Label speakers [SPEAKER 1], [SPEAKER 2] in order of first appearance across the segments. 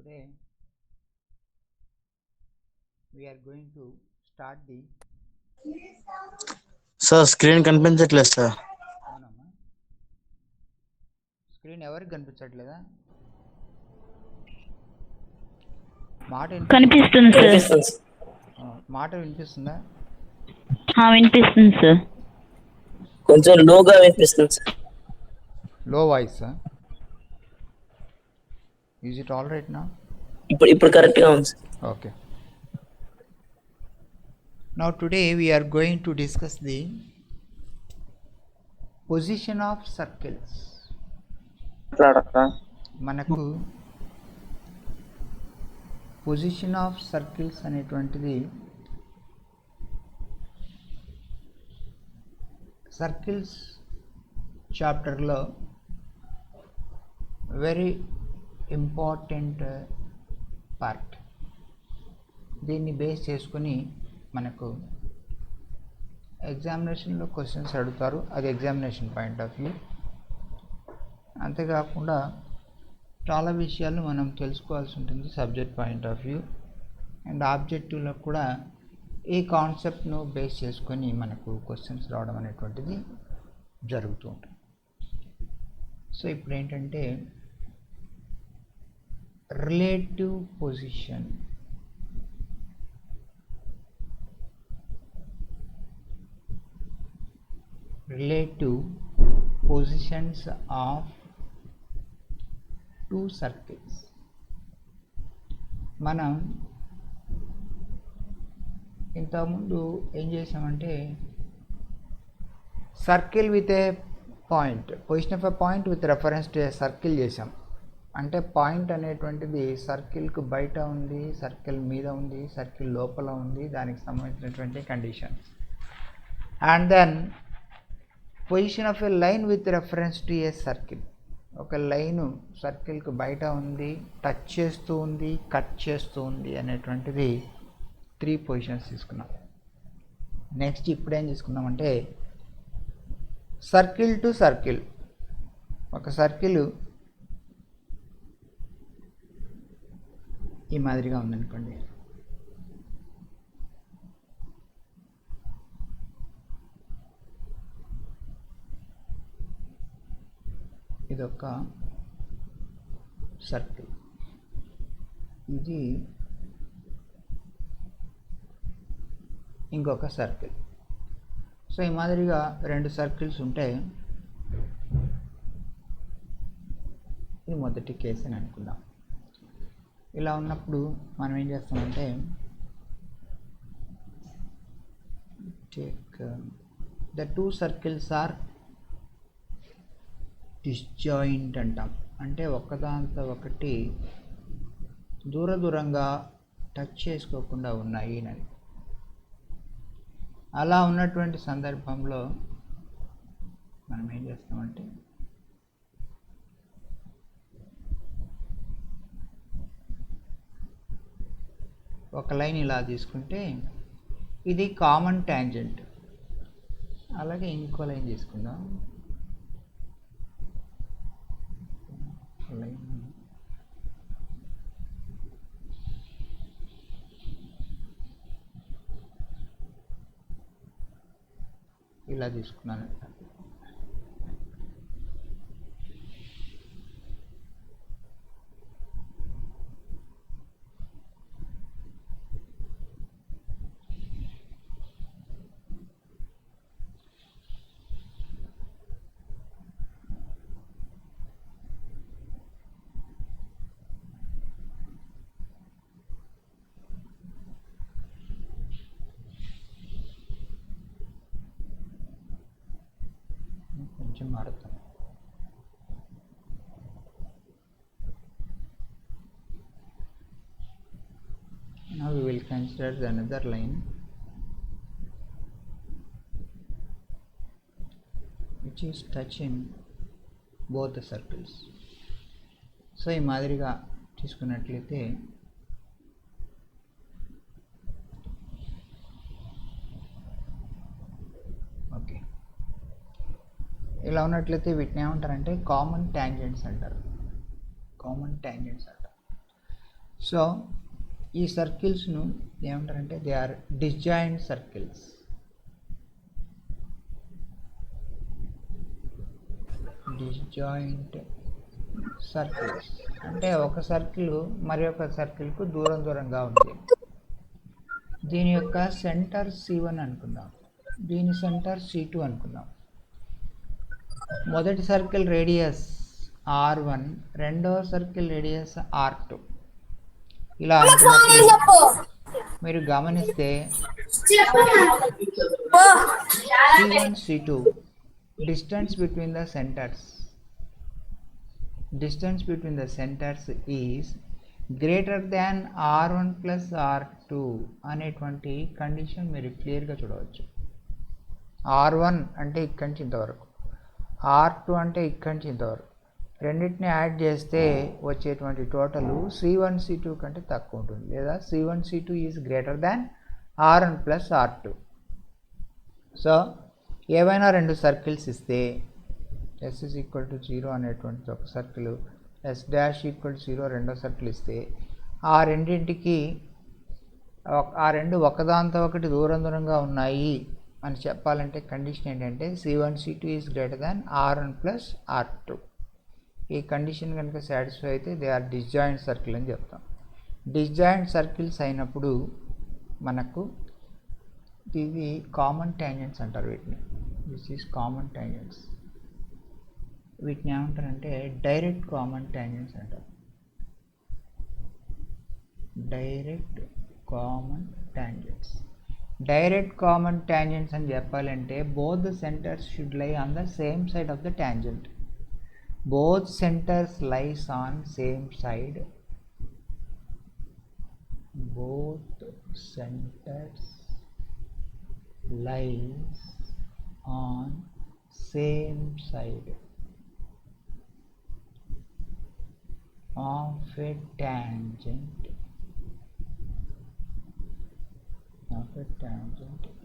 [SPEAKER 1] Today we are going to start the
[SPEAKER 2] sir screen కనిపించట్లేదు sir.
[SPEAKER 1] అవునమ్మా screen ఎవరికి కనిపించట్లేదా? మాట
[SPEAKER 3] కనిపిస్తుంది సార్.
[SPEAKER 1] మాట వినిపిస్తుందా?
[SPEAKER 3] వినిపిస్తుంది సార్.
[SPEAKER 2] కొంచెం లోగా వినిపిస్తుంది సార్.
[SPEAKER 1] లో voice. Is it all right నా?
[SPEAKER 2] ఇప్పుడు కరెక్ట్గా ఉంది sir.
[SPEAKER 1] Okay. Now today we are going to discuss the position of circles. మనకు పొజిషన్ ఆఫ్ సర్కిల్స్ అనేటువంటిది సర్కిల్స్ చాప్టర్లో వెరీ ఇంపార్టెంట్ పార్ట్. దీన్ని బేస్ చేసుకుని మనకు ఎగ్జామినేషన్లో క్వశ్చన్స్ అడుగుతారు. అది ఎగ్జామినేషన్ పాయింట్ ఆఫ్ వ్యూ. అంతేకాకుండా చాలా విషయాలు మనం తెలుసుకోవాల్సి ఉంటుంది subject point of view. And ఆబ్జెక్టివ్లో కూడా ఈ కాన్సెప్ట్ను బేస్ చేసుకొని మనకు క్వశ్చన్స్ రావడం అనేటువంటిది జరుగుతూ ఉంటుంది. సో ఇప్పుడు ఏంటంటే relative position, relative positions of two circles. మనం ఇంతకుముందు ఏం చేసామంటే circle with a point, position of a point with reference to a circle చేసాం. అంటే పాయింట్ అనేటువంటిది సర్కిల్కు బయట ఉంది, సర్కిల్ మీద ఉంది, సర్కిల్ లోపల ఉంది, దానికి సంబంధించినటువంటి conditions. And then position of a line with reference to a circle. ఒక లైను సర్కిల్కు బయట ఉంది, టచ్ చేస్తూ ఉంది, కట్ చేస్తూ ఉంది అనేటువంటిది 3 పొజిషన్స్ తీసుకున్నాం. నెక్స్ట్ ఇప్పుడేం తీసుకున్నామంటే సర్కిల్ టు సర్కిల్. ఒక సర్కిల్ ఈ మాదిరిగా ఉందనుకోండి, ఇదొక సర్కిల్, ఇది ఇంకొక సర్కిల్. సో ఈ మాదిరిగా 2 సర్కిల్స్ ఉంటే ఇది మొదటి కేసు అని అనుకుందాం. ఇలా ఉన్నప్పుడు మనం ఏం చేస్తామంటే take the 2 circles are disjoint అంటాం. అంటే ఒకదాంతో ఒకటి దూరంగా టచ్ చేసుకోకుండా ఉన్నాయి అని. అలా ఉన్నటువంటి సందర్భంలో మనం ఏం చేస్తామంటే ఒక లైన్ ఇలా తీసుకుంటే ఇది కామన్ ట్యాంజెంట్. అలాగే ఇంకో లైన్ తీసుకుందాం. లైన్ ఇలా తీసుకున్నాను. కొంచెం మారుతాం. Now we will consider another line which is touching both the circles. So ఈ మాదిరిగా తీసుకున్నట్లయితే ఓకే, ఇలా ఉన్నట్లయితే వీటిని ఏమంటారంటే కామన్ ట్యాంజెంట్స్ అంటారు. కామన్ ట్యాంజెంట్స్ అంటారు. సో ఈ సర్కిల్స్ను ఏమంటారంటే they are disjoint circles. Disjoint circles అంటే ఒక సర్కిల్ మరి ఒక సర్కిల్కు దూరంగా ఉంది. దీని యొక్క సెంటర్ C1 అనుకుందాం, దీని సెంటర్ C2 అనుకుందాం. మొదటి సర్కిల్ రేడియస్ R1, రెండవ సర్కిల్ రేడియస్ R2. ఇలా అనుకున్నప్పుడు మీరు గమనిస్తే C1, C2 distance between the centers is greater than R1 plus R2 అనేటువంటి కండిషన్ మీరు క్లియర్గా చూడవచ్చు. R1 అంటే ఇక్కడి నుంచి ఇంతవరకు, R2 అంటే ఇక్కడి నుంచి ఇంతవరకు, రెండింటిని యాడ్ చేస్తే వచ్చేటువంటి టోటల్ C1 C2 కంటే తక్కువ ఉంటుంది, లేదా C1 C2 is greater than R1 plus R2. So ఏవైనా రెండు సర్కిల్స్ ఇస్తే S is equal to 0 అనేటువంటి ఒక circle, S dash equal to 0 రెండో సర్కిల్ ఇస్తే ఆ రెండు ఒకదాంతో ఒకటి దూరంగా ఉన్నాయి అని చెప్పాలంటే కండిషన్ ఏంటంటే C1 C2 is greater than R1 plus R2. ఈ కండిషన్ కనుక సాటిస్ఫై అయితే దే ఆర్ డిస్జాయింట్ సర్కిల్ అని చెప్తాం. డిస్జాయింట్ సర్కిల్స్ అయినప్పుడు మనకు ఇవి కామన్ ట్యాంజెంట్స్ అంటారు. వీటిని దిస్ ఈజ్ కామన్ ట్యాంజెంట్స్. వీటిని ఏమంటారంటే డైరెక్ట్ కామన్ ట్యాంజెంట్స్ అంటారు. Direct common tangents. Direct common tangents అని చెప్పాలంటే both the centres should lie on the same side of the tangent. Both centers lies on same side. Both centers lies on same side of a tangent.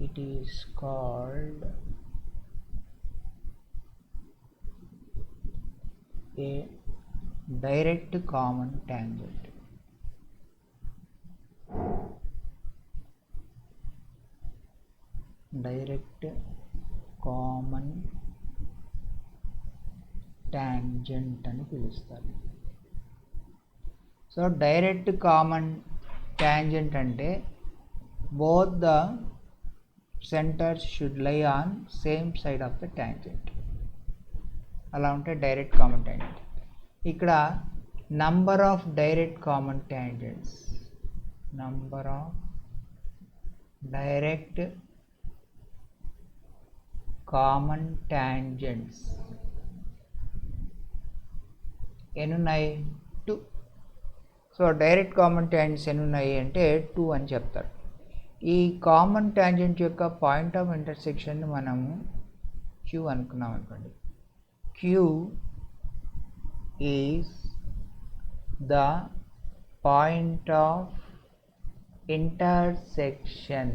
[SPEAKER 1] It is called a direct common tangent. Direct common tangent అని పిలుస్తారు. So direct common tangent అంటే both the centers should lie on same side of the tangent. అలా ఉంటే direct common tangent. ఇక్కడ number of direct common tangents, number of direct common tangents ఎన్నున్నాయి? 2. So direct common tangents ఎన్నున్నాయి అంటే 2 అని చెప్తారు. ఈ కామన్ ట్యాంజెంట్ యొక్క పాయింట్ ఆఫ్ ఇంటర్సెక్షన్ మనము Q అనుకున్నాం అనుకోండి. Q is the point of intersection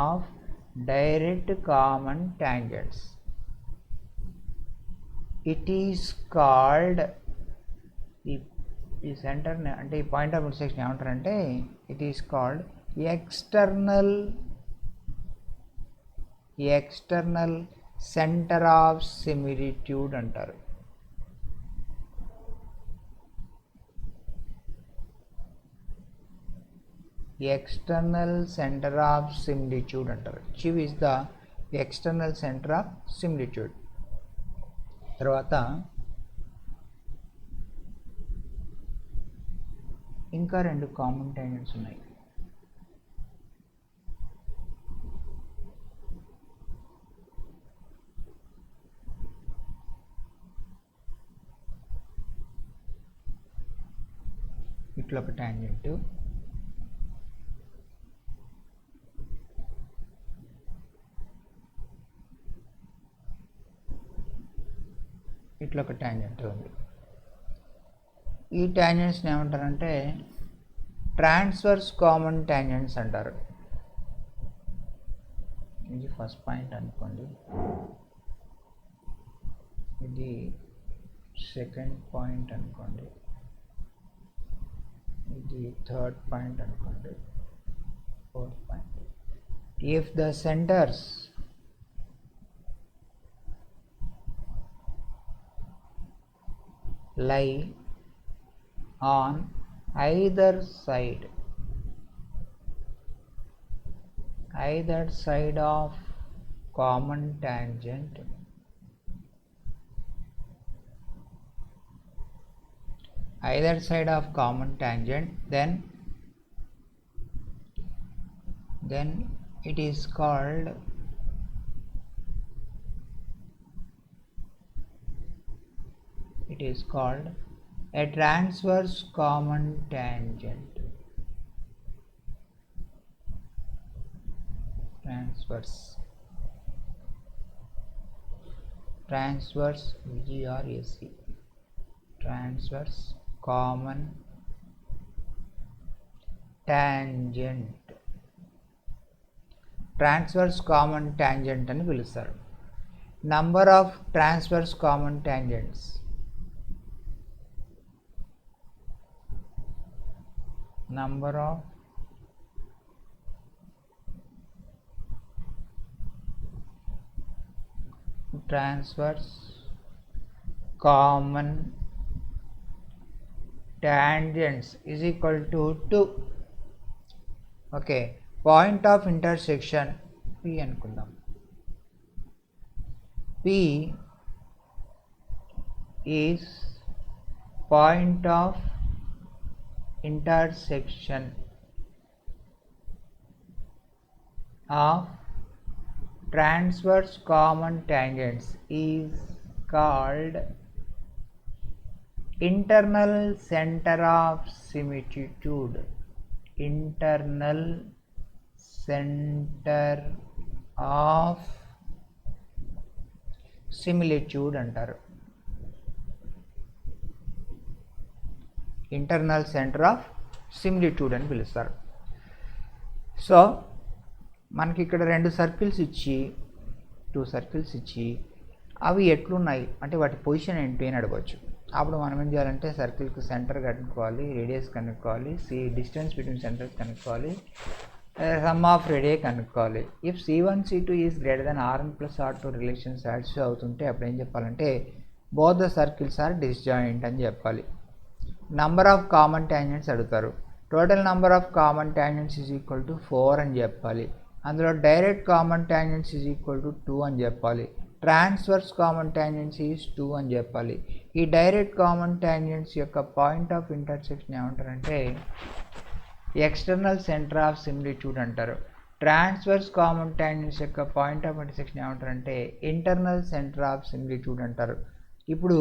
[SPEAKER 1] of direct common tangents. It is called ఈ సెంటర్ అంటే ఈ పాయింట్ ఆఫ్ ఇంటర్సెక్షన్ ఏమంటారంటే it is called external centre of similitude అంటారు. ఎక్స్టర్నల్ సెంటర్ ఆఫ్ సిమిలిట్యూడ్ అంటారు. Q is the external center of similitude. తర్వాత ఇంకా రెండు common tangents ఉన్నాయి. ఇట్లా ఒక ట్యాంజెంట్, ఇట్లా ఒక ట్యాంజెంట్ ఉంది. ఈ ట్యాంజెంట్స్ని ఏమంటారంటే ట్రాన్స్వర్స్ కామన్ ట్యాంజెంట్స్ అంటారు. ఇది ఫస్ట్ పాయింట్ అనుకోండి, ఇది సెకండ్ పాయింట్ అనుకోండి, ఇది థర్డ్ పాయింట్ అనుకోండి, fourth point. If the centres lie on either side of common tangent, then it is called a transverse common tangent. Transverse VRAC, transverse common tangent. Transverse common tangent అని పిలుస్తారు. Number of transverse common tangents transverse common tangents is equal to 2. Okay, point of intersection P అనుకుందాం. P is point of intersection of transverse common tangents is called internal center of similitude. Internal center of similitude అంటారు. Internal centre of similitude అని పిలుస్తారు. So మనకి ఇక్కడ 2 circles ఇచ్చి 2 circles ఇచ్చి అవి ఎట్లున్నాయి అంటే వాటి పొజిషన్ ఏంటి అని అడగవచ్చు. అప్పుడు మనం ఏం చేయాలంటే సర్కిల్కి సెంటర్ కనుక్కోవాలి, రేడియస్ కనుక్కోవాలి, డిస్టెన్స్ బిట్వీన్ సెంటర్స్ కనుక్కోవాలి, సమ్ ఆఫ్ రేడియా కనుక్కోవాలి. If C1 C2 is greater than R1 plus R2 relation satisfy అవుతుంటే అప్పుడు ఏం చెప్పాలంటే both the circles are disjoint అని చెప్పాలి. నంబర్ ఆఫ్ కామన్ ట్యాంజెంట్స్ అడుగుతారు. Total number of common tangents is equal to 4 అని చెప్పాలి. అందులో direct common tangents is equal to 2 అని చెప్పాలి. ట్రాన్స్వర్స్ కామన్ ట్యాంజెంట్స్ ఈజ్ 2 అని చెప్పాలి. ఈ డైరెక్ట్ కామన్ ట్యాంజెంట్స్ యొక్క పాయింట్ ఆఫ్ ఇంటర్సెక్షన్ ఏమంటారంటే ఎక్స్టర్నల్ సెంటర్ ఆఫ్ సిమిలిట్యూడ్ అంటారు. ట్రాన్స్వర్స్ కామన్ ట్యాంజెంట్స్ యొక్క పాయింట్ ఆఫ్ ఇంటర్సెక్షన్ ఏమంటారంటే ఇంటర్నల్ సెంటర్ ఆఫ్ సిమిలిట్యూడ్ అంటారు. ఇప్పుడు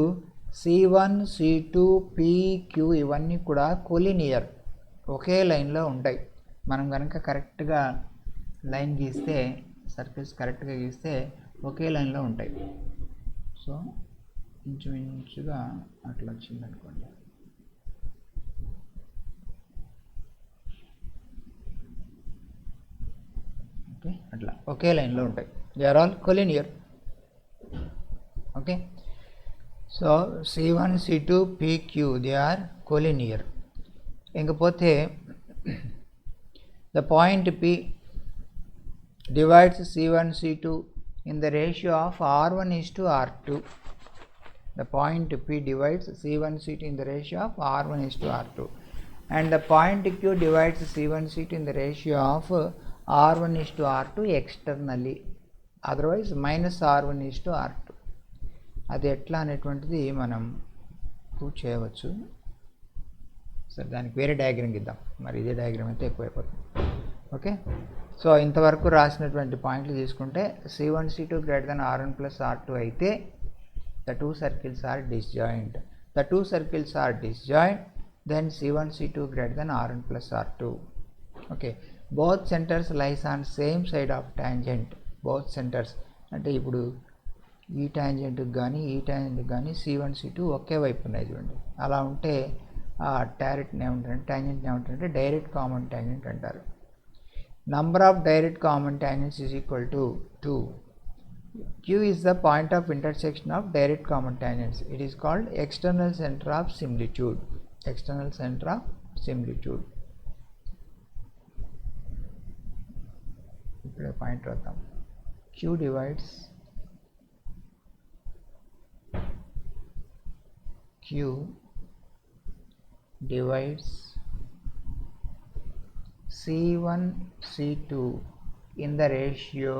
[SPEAKER 1] C1 C2 PQ ఇవన్నీ కూడా కొలినియర్, ఒకే లైన్లో ఉంటాయి. మనం కనుక కరెక్ట్గా లైన్ గీస్తే, సర్కిల్స్ కరెక్ట్గా గీస్తే ఒకే లైన్లో ఉంటాయి. సో ఇంచుమించుగా అట్లా వచ్చింది అనుకోండి. ఓకే, అట్లా ఒకే లైన్లో ఉంటాయి. They are all collinear. Okay, so C1 C2 PQ they are collinear. ఇంకపోతే the point P divides C1 C2 in the ratio of R1 is to R2. The point P divides C1 C2 in the ratio of R1 is to R2, and the point Q divides C1 C2 in the ratio of R1 is to R2 externally, otherwise minus R1 is to R2. అది ఎట్లా అనేటువంటిది మనం prove చేయవచ్చు. సరే, దానికి వేరే diagram ఇద్దాం. మరి ఇదే డయాగ్రామ్ అయితే ఎక్కువైపోతుంది. ఓకే, సో ఇంతవరకు రాసినటువంటి పాయింట్లు తీసుకుంటే C1 C2 greater than R1 plus R2 అయితే the two circles are disjoint. The two circles are disjoint, then C1 C2 greater than R1 plus R2. Okay, both centers lies on same side of tangent. Both centers అంటే ఇప్పుడు ఈ టాంజెంట్కి కానీ ఈ టాంజెంట్కి కానీ C1 C2 ఒకే వైపు ఉన్నాయి చూడండి. అలా ఉంటే ఆ టాంజెంట్ని ఏమంటారంటే డైరెక్ట్ కామన్ టాంజెంట్ అంటారు. Number of direct common tangents is equal to 2. Q is the point of intersection of direct common tangents. It is called external center of similitude. External center of similitude. ఇక్కడ point రాద్దాం. Q divides C1 C2 in the ratio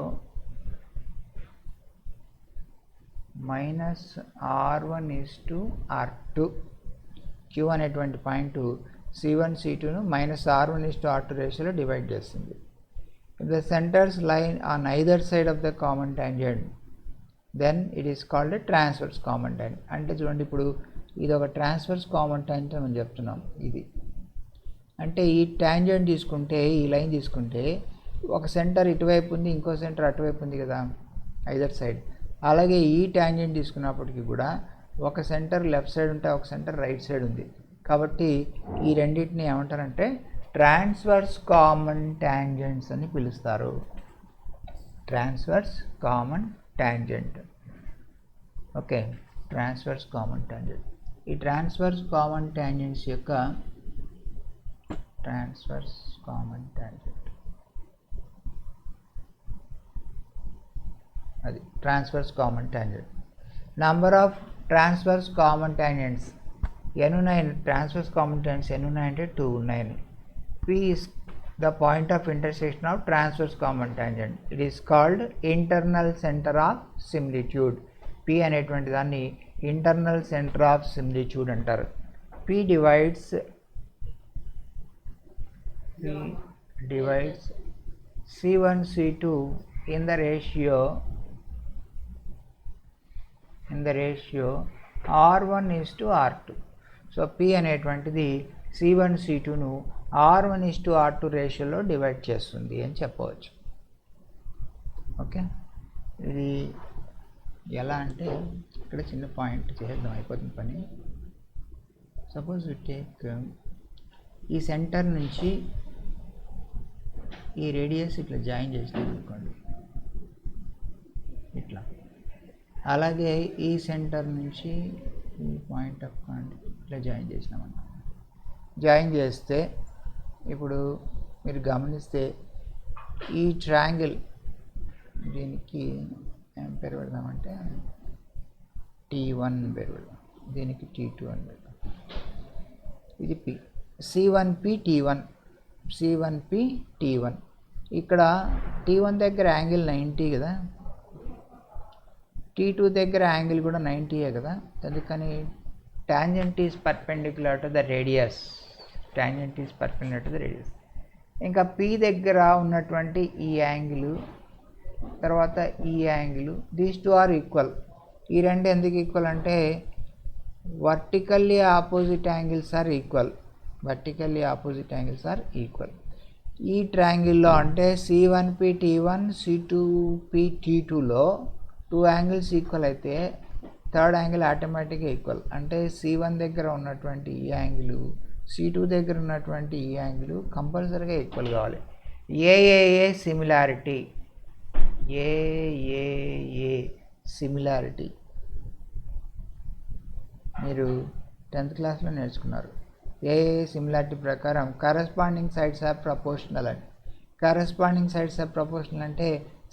[SPEAKER 1] minus R1 is to R2. Q అనేటువంటి point C1 C2ను minus R1 is to R2 రేషియోలో divide చేస్తుంది. If the centers lie on either side of the common tangent, then it is called a transverse common tangent. అంటే చూడండి, ఇప్పుడు ఇది ఒక transverse common tangent అని చెప్తున్నాం. ఇది అంటే ఈ ట్యాంజెంట్ తీసుకుంటే, ఈ లైన్ తీసుకుంటే ఒక సెంటర్ ఇటువైపు ఉంది, ఇంకో సెంటర్ అటువైపు ఉంది కదా, ఐదర్ సైడ్. అలాగే ఈ ట్యాంజెంట్ తీసుకున్నప్పటికీ కూడా ఒక సెంటర్ లెఫ్ట్ సైడ్ ఉంటే ఒక సెంటర్ రైట్ సైడ్ ఉంది. కాబట్టి ఈ రెండింటిని ఏమంటారంటే ట్రాన్స్వర్స్ కామన్ ట్యాంజెంట్స్ అని పిలుస్తారు. Transverse common tangent. Okay, transverse common tangent. ఈ ట్రాన్స్వర్స్ కామన్ ట్యాంజెంట్స్ యొక్క ట్రాన్స్వర్స్ కామన్ ట్యాంజెంట్, అది transverse common tangent. Number of transverse common tangents ఎన్ని ఉన్నాయి? ట్రాన్స్వర్స్ కామన్ ట్యాంజెంట్స్ ఎన్ని ఉన్నాయంటే 2 ఉన్నాయి. P is the point of intersection of transverse common tangent. It is called internal center of similitude. P అనేటువంటి దాన్ని internal centre of similitude అంటారు. P divides C1 C2 in the ratio R1 is to R2. So P అనేటువంటిది C1 C2ను R1 is to R2 రేషియోలో divide చేస్తుంది అని చెప్పవచ్చు. Okay, ఇది ఎలా అంటే ఇక్కడ చిన్న పాయింట్ చేద్దాం, అయిపోతుంది పని. సపోజ్ వి టేక్ ఈ సెంటర్ నుంచి ఈ రేడియస్ ఇట్లా జాయిన్ చేసినాం అనుకోండి, ఇట్లా. అలాగే ఈ సెంటర్ నుంచి ఈ పాయింట్ ఆఫ్ కాంటాక్ట్ ఇట్లా జాయిన్ చేసినాం అనుకోండి. జాయిన్ చేస్తే ఇప్పుడు మీరు గమనిస్తే ఈ ట్రయాంగిల్, దీనికి ఏం పేరు పెడదామంటే T1 పేరు పెడదాం, దీనికి T2 అని పెడదాం. ఇది P, C1P T1, C1P T1. ఇక్కడ T1 దగ్గర యాంగిల్ 90 కదా, T2 దగ్గర యాంగిల్ కూడా 90 కదా. అందుకని tangent is perpendicular to the radius. Tangent is perpendicular to the radius. ఇంకా P దగ్గర ఉన్నటువంటి ఈ యాంగిల్, తర్వాత ఈ angle, these two are equal. ఈ రెండు ఎందుకు ఈక్వల్ అంటే vertically opposite angles are equal. Vertically opposite angles are equal. ఈ ట్రయాంగిల్లో అంటే C1P T1, C2P T2లో 2 యాంగిల్స్ ఈక్వల్ అయితే థర్డ్ యాంగిల్ ఆటోమేటిక్గా ఈక్వల్. అంటే C1 దగ్గర ఉన్నటువంటి ఈ యాంగిల్, C2 దగ్గర ఉన్నటువంటి ఈ యాంగిల్ కంపల్సరీగా ఈక్వల్ కావాలి. ఏఏఏ సిమిలారిటీ, ఏఏఏ సిమిలారిటీ మీరు 10th క్లాస్లో నేర్చుకున్నారు. ఏఏఏ సిమిలారిటీ ప్రకారం కరస్పాండింగ్ సైడ్స్ ఆర్ ప్రపోర్షనల్ అని. కరస్పాండింగ్ సైడ్స్ ఆర్ ప్రపోర్షనల్ అంటే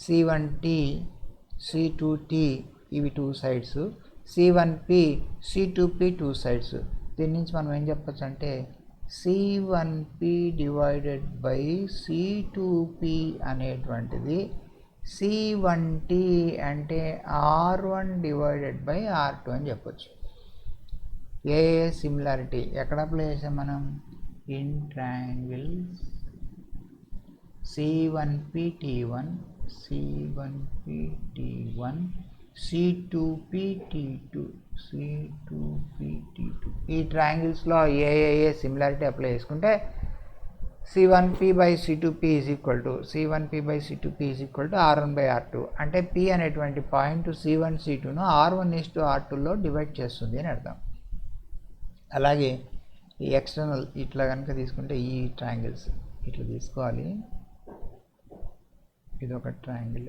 [SPEAKER 1] C1T C2T ఇవి 2 సైడ్స్, C1P C2P 2 సైడ్స్. దీని నుంచి మనం ఏం చెప్పచ్చు అంటే C1P డివైడెడ్ బై C2P అనేటువంటిది C1T అంటే R1 డివైడెడ్ బై R2 అని చెప్పచ్చు. ఏ సిమిలారిటీ ఎక్కడ అప్లై చేసాం మనం? In triangles C1P T1, C1P T1, C2P T2, C2P T2. ఈ ట్రయాంగిల్స్లో ఏ సిమిలారిటీ అప్లై చేసుకుంటే C1P by C2P is equal to C1P by C2P is equal to R1 by R2. అంటే P అనేటువంటి point C1 C2ను R1 is to R2లో divide చేస్తుంది అని అర్థం. అలాగే ఈ ఎక్స్టర్నల్ ఇట్లా కనుక తీసుకుంటే ఈ ట్రయాంగిల్స్ ఇట్లా తీసుకోవాలి. ఇది ఒక ట్రయాంగిల్,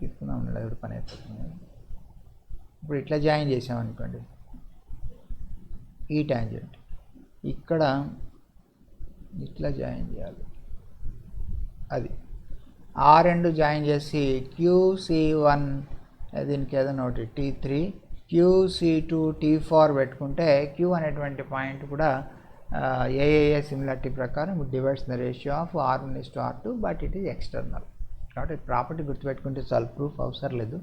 [SPEAKER 1] తీసుకుందాం లేదు పని అయిపోతుంది. ఇప్పుడు ఇట్లా జాయిన్ చేసామనుకోండి, ఈ ట్యాంజెంట్ ఇక్కడ ఇట్లా జాయిన్ చేయాలి. అది ఆ రెండు జాయిన్ చేసి QC1 దీనికి ఏదైనా ఒకటి T3 QC2 T4 పెట్టుకుంటే Q అనేటువంటి పాయింట్ కూడా AAA సిమిలారిటీ ప్రకారం divides the ratio of R1:R2 but it is external. కాబట్టి ప్రాపర్టీ గుర్తుపెట్టుకుంటే చాలు, ప్రూఫ్ అవసరం లేదు.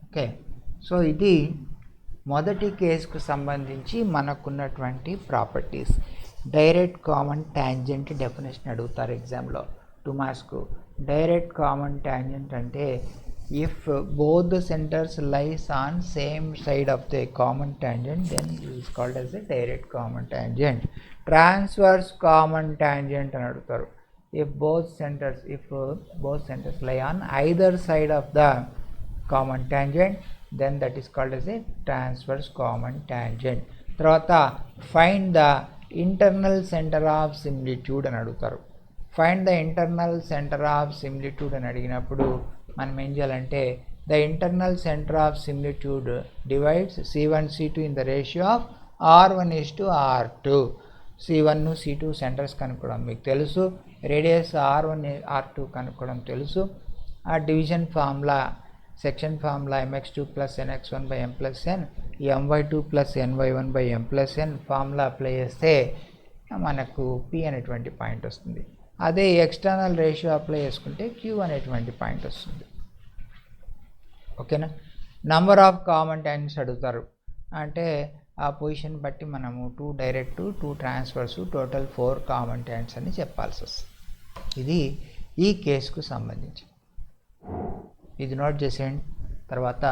[SPEAKER 1] ఓకే, సో ఇది మొదటి కేసుకు సంబంధించి మనకున్నటువంటి properties. Direct common tangent definition అడుగుతారు ఎగ్జామ్లో 2 మార్క్స్కు. డైరెక్ట్ కామన్ ట్యాంజెంట్ అంటే if both the centres lies on same side of the common tangent then it is called as the direct common tangent. Transverse common tangent అని అడుగుతారు. if both centers lie on either side of the common tangent then that is called as a transverse common tangent. తర్వాత find the internal center of similitude అని అడుగుతారు. find the internal center of similitude అని అడిగినప్పుడు మనం ఏం చేయాలంటే the internal center of similitude divides C1 C2 in the ratio of R1:R2. C1 C2 centres కనుక్కోవడం మీకు తెలుసు, రేడియస్ R1 R2 కనుక్కోవడం తెలుసు. ఆ division formula, section formula mx2 + nx1/m + n, my2 + ny1/m + n formula apply చేస్తే మనకు P అనేటువంటి point వస్తుంది. అదే ఎక్స్టర్నల్ రేషియో అప్లై చేసుకుంటే Q అనేటువంటి పాయింట్ వస్తుంది. ఓకేనా. నంబర్ ఆఫ్ కామన్ ట్యాంజెంట్స్ అడుగుతారు, అంటే ఆ పొజిషన్ బట్టి మనము 2 direct 2 transfers total 4 common tangents అని చెప్పాల్సి వస్తుంది. ఇది ఈ కేసుకు సంబంధించి. ఇది నోట్ చేసేయండి, తర్వాత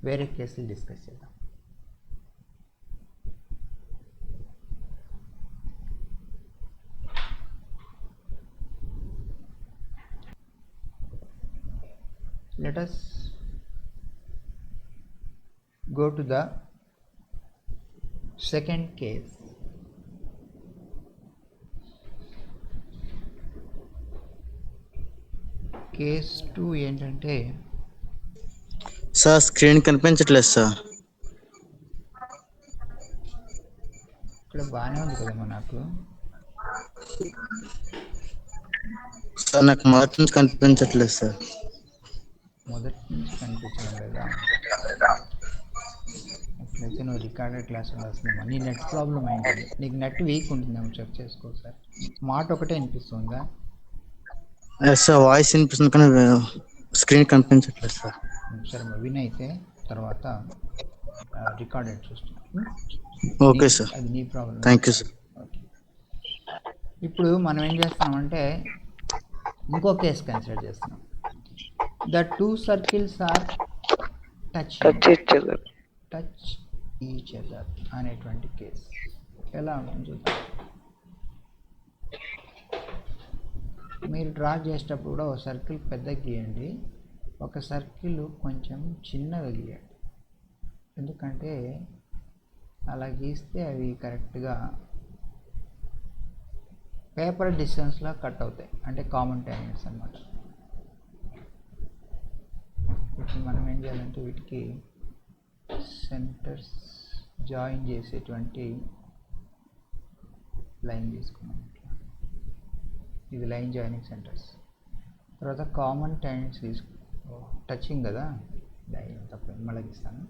[SPEAKER 1] వేరే కేసులు డిస్కస్ చేద్దాం. Let us go to the second case. Case 2 ఏంటంటే
[SPEAKER 2] సార్ స్క్రీన్ కనిపించట్లేదు సార్.
[SPEAKER 1] ఇక్కడ బాగానే ఉంది కదమ్మా నాకు.
[SPEAKER 2] సార్ నాకు మొదటి నుంచి కనిపించట్లేదు సార్.
[SPEAKER 1] మొదటి నుంచి కనిపించడం లేదా? అట్లయితే నువ్వు రికార్డెడ్ క్లాస్ ఉండాల్సిందేమో. నీ నెట్ ప్రాబ్లం అయింది, నీకు నెట్ వీక్ ఉంటుందేమో చెక్ చేసుకో సార్. మాట ఒకటే వినిపిస్తుందా?
[SPEAKER 2] సార్ వాయిస్ వినిపిస్తుంది కానీ స్క్రీన్ కనిపించట్లేదు సార్.
[SPEAKER 1] సరే విన్ అయితే తర్వాత రికార్డెడ్ చూస్తున్నాం.
[SPEAKER 2] ఓకే సార్,
[SPEAKER 1] అది నీ problem.
[SPEAKER 2] Thank you sir.
[SPEAKER 1] Okay, ఇప్పుడు మనం ఏం చేస్తామంటే ఇంకో కేసు కన్సిడర్ చేస్తున్నాం. The 2 circles are touch each other అనేటువంటి కేసు ఎలా ఉంటుంది చూద్దాం. మీరు డ్రా చేసేటప్పుడు కూడా ఒక సర్కిల్ పెద్దగా గీయండి, ఒక సర్కిల్ కొంచెం చిన్నగా గీయండి. ఎందుకంటే అలా గీస్తే అవి కరెక్ట్గా పేపర్ డిస్టెన్స్లో కట్ అవుతాయి, అంటే కామన్ ట్యాంజెంట్స్ అన్నమాట. ఇప్పుడు మనం ఏం చేయాలంటే వీటికి సెంటర్స్ జాయిన్ చేసేటువంటి లైన్ తీసుకున్నాం. ఇది లైన్ జాయినింగ్ సెంటర్స్. తర్వాత కామన్ ట్యాంజెంట్స్ టచింగ్ కదా, లైన్ తప్ప మళ్ళీ గీస్తాను.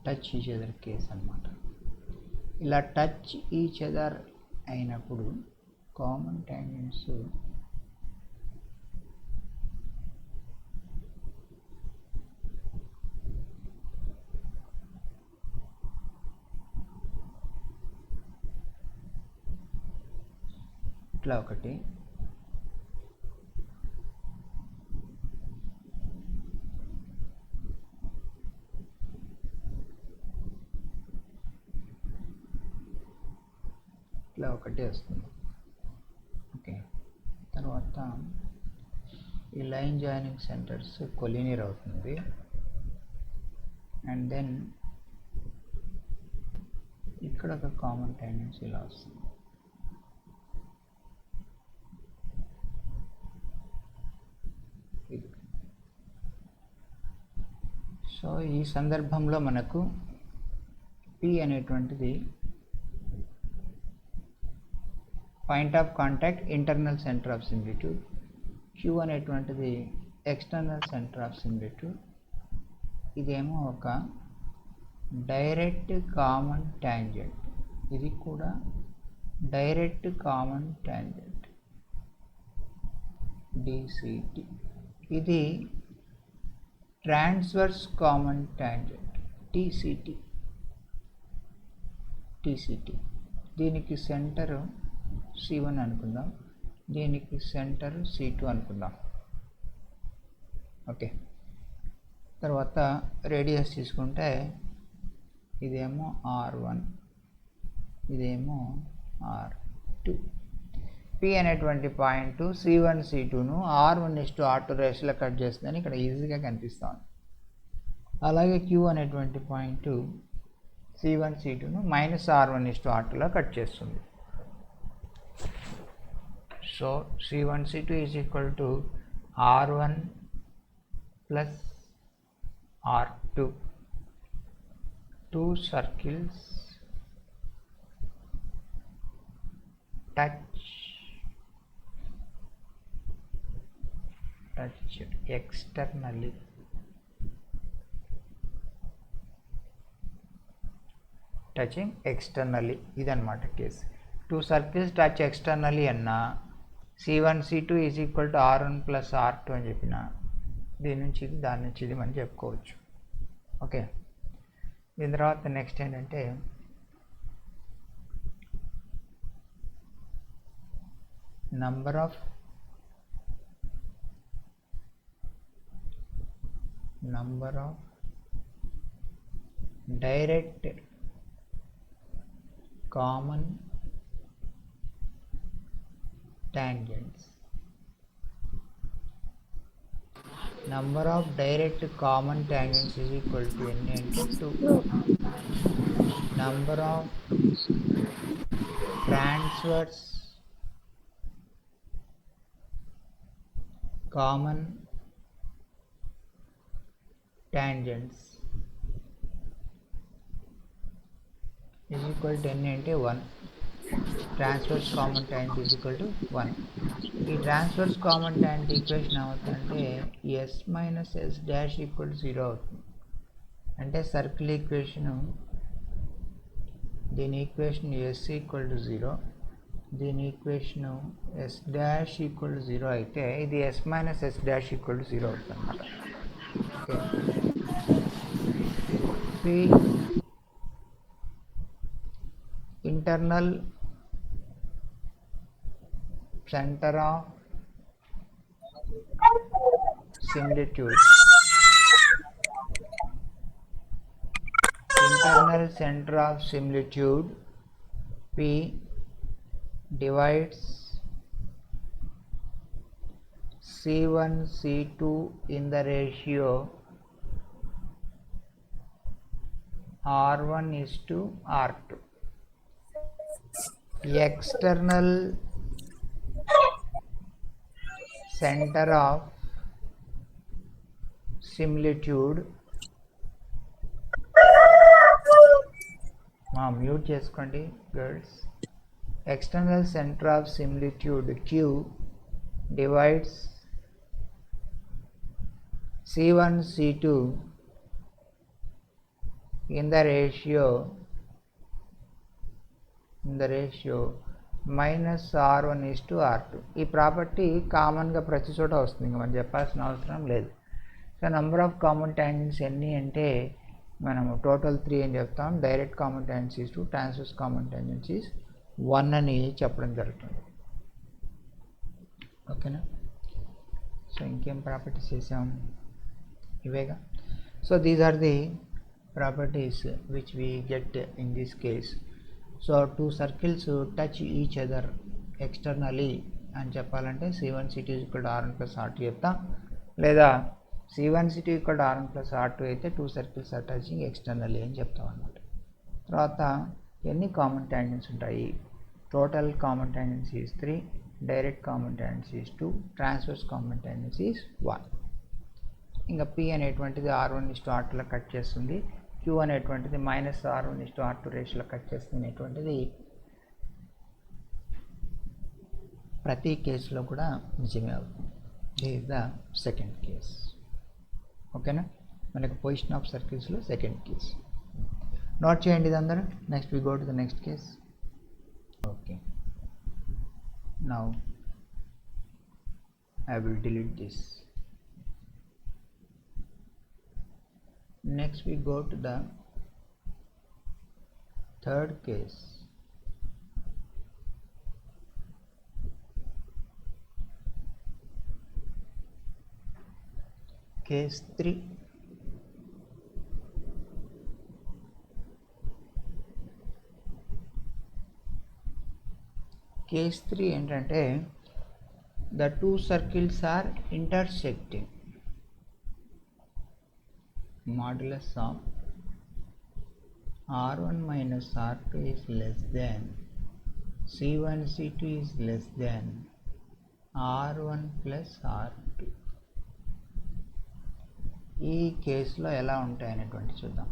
[SPEAKER 1] టచ్ ఈచ్ అదర్ కేస్ అన్నమాట. ఇలా టచ్ ఈచ్ అదర్ అయినప్పుడు కామన్ ట్యాంజెంట్స్ ఇట్లా ఒకటి, ఇట్లా ఒకటి వస్తుంది. ఓకే, తర్వాత ఈ లైన్ జాయినింగ్ సెంటర్స్ కొలీనియర్ అవుతుంది. అండ్ దెన్ ఇక్కడ ఒక కామన్ టెండెన్సీ ఇలా వస్తుంది. ఇది. సో ఈ సందర్భంలో మనకు P అనేటువంటిది point of contact internal centre of similitude, Q అనేటువంటిది ఎక్స్టర్నల్ సెంటర్ ఆఫ్ సిమిలిట్యూడ్, ఇదేమో ఒక డైరెక్ట్ కామన్ ట్యాంజెంట్, ఇది కూడా డైరెక్ట్ కామన్ ట్యాంజెంట్ DCT, ఇది ట్రాన్స్వర్స్ కామన్ ట్యాంజెంట్ TCT. దీనికి సెంటరు C1 అనుకుందాం, దీనికి సెంటర్ C2 అనుకుందాం. ఓకే, తర్వాత రేడియస్ తీసుకుంటే ఇదేమో R1, ఇదేమో R2. P అనేటువంటి పాయింట్ C1 C2ను R1:R2 రేషియోలో కట్ చేస్తుందని ఇక్కడ ఈజీగా కనిపిస్తుంది. అలాగే Q అనేటువంటి పాయింట్ C1 C2ను -R1:R2లో కట్ చేస్తుంది. So C1 C2 is equal to R1 plus R2. Two circles touch externally. Touching externally, ఇదన్నమాట case. Two circles touch externally అన్న C1 C2 is equal to R1 plus R2 అని చెప్పిన దీని నుంచి ఇది దాని నుంచి ఇది మనం చెప్పుకోవచ్చు. ఓకే, దీని తర్వాత నెక్స్ట్ ఏంటంటే number of direct common tangents. Number of direct common tangents is equal to n into 2. Number of transverse common tangents is equal to n into 1. Transverse common tangent is equal to 1. ఈ transverse common tangent equation అవుతుందంటే S minus S dash equal to 0 అవుతుంది. అంటే circle equation, దీని equation S equal to 0, దీని equation S dash equal to 0 అయితే ఇది S minus S dash equal to 0 అవుతుంది అన్నమాట. Okay, internal center of similitude, internal center of similitude P divides C1 C2 in the ratio R1:R2. External center of similitude, mute చేసుకోండి girls. External centre of similitude Q divides C1 C2 in the ratio minus R1:R2. ఈ property కామన్గా ప్రతి చోట వస్తుంది, ఇంకా మనం చెప్పాల్సిన అవసరం లేదు. So number of common tangents ఎన్ని అంటే మనము టోటల్ 3 అని చెప్తాం. Direct common tangents is 2, transverse common tangents is 1 అని చెప్పడం జరుగుతుంది. ఓకేనా? సో ఇంకేం ప్రాపర్టీస్ చేసాం? ఇవేగా. So these are the properties which we get in this case. So two circles touch each other externally అని చెప్పాలంటే C1C2 R1+R2 చెప్తాం, లేదా C1C2 R1+R2 అయితే two circles are touching externally అని చెప్తాం అన్నమాట. తర్వాత ఎన్ని కామన్ ట్యాంజెంట్స్ ఉంటాయి? Total common tangents is 3, direct common tangents is 2, transverse common tangents is 1. ఇంకా P అనేటువంటిది R1:R2 కట్ చేస్తుంది, Q అనేటువంటిది -R1:R2 రేషియోలో కట్ చేస్తుంది అనేటువంటిది ప్రతి కేసులో కూడా నిజమే అవుతుంది. This is the second case. ఓకేనా? మనకు పొజిషన్ ఆఫ్ సర్కిల్స్లో సెకండ్ కేస్ నోట్ చేయండి ఇది అందరూ. Next we go to the next case. Okay, now I will delete this. Next we go to the third case. Case 3. Case 3 ఏంటంటే the two circles are intersecting. Modulus of R1 minus R2 is less than C1 C2 is less than R1 plus R2. ఈ కేసులో ఎలా ఉంటాయనేటువంటి చూద్దాం.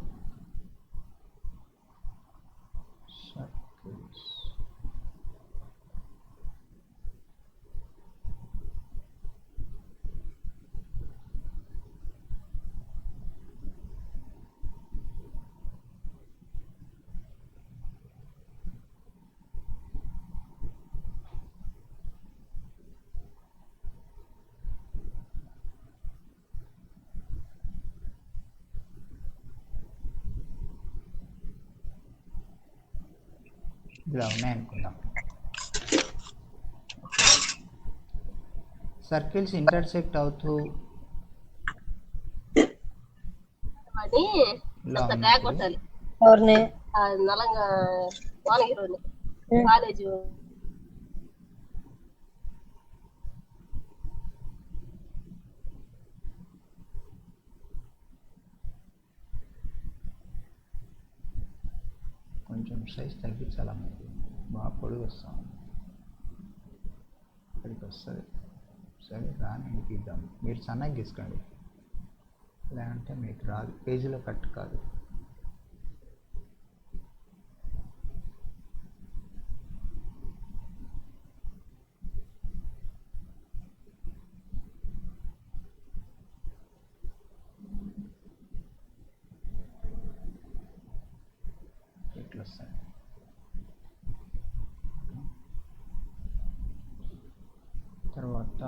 [SPEAKER 1] Circles ఇలా ఉన్నాయనుకుందాం. Circles intersect అవుతూ ఇలా ఉన్నప్పుడు
[SPEAKER 4] ఎవరిని
[SPEAKER 5] నలంగా వానగిరి కాలేజీ
[SPEAKER 1] కొంచెం సైజ్ తగ్గించాలమ్మా, బాగా పొడుగు వస్తాం, ఇక్కడికి వస్తుంది. సరే రాని తీద్దాం, మీరు సన్నగా తీసుకోండి, లేదంటే మీకు రాదు, పేజీలో కట్ కాదు. ఇట్లా వస్తాయి. తర్వాత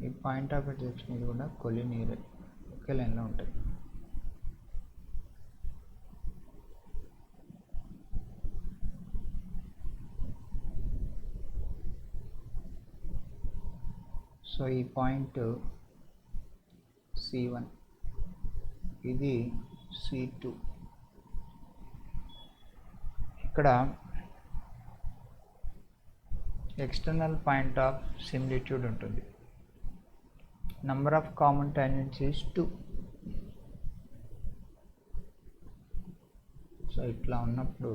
[SPEAKER 1] ఈ పాయింట్ ఆఫ్ అట్రాక్షన్ ఇది కూడా కొలినియర్ ఒకే లైన్లో ఉంటాయి. సో ఈ పాయింట్ C1, ఇది C2. ఇక్కడ ఎక్స్టర్నల్ పాయింట్ ఆఫ్ సిమిలిట్యూడ్ ఉంటుంది. Number of common tangents is 2. So ఇట్లా ఉన్నప్పుడు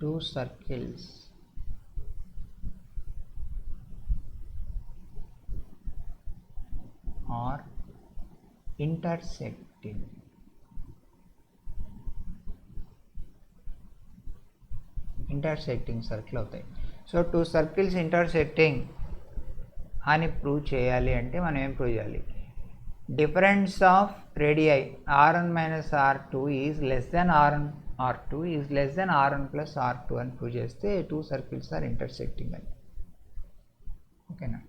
[SPEAKER 1] two circles are intersecting. Intersecting circle అవుతాయి. సో టూ సర్కిల్స్ ఇంటర్సెక్టింగ్ అని ప్రూవ్ చేయాలి అంటే మనం ఏం ప్రూవ్ చేయాలి? difference of radii r1 minus r2 is less than r1 r2 is less than r1 plus r2 అని ప్రూవ్ చేస్తే టూ సర్కిల్స్ ఆర్ ఇంటర్సెక్టింగ్ అని. ఓకేనా?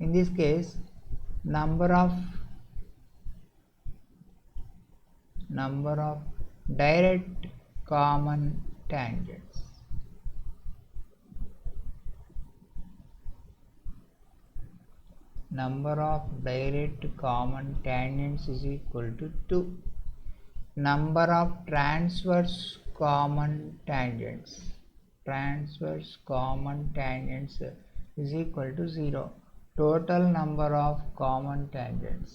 [SPEAKER 1] In this case number of direct common tangents. Number of direct common tangents is equal to 2. Number of transverse common tangents is equal to 0. Total number of common tangents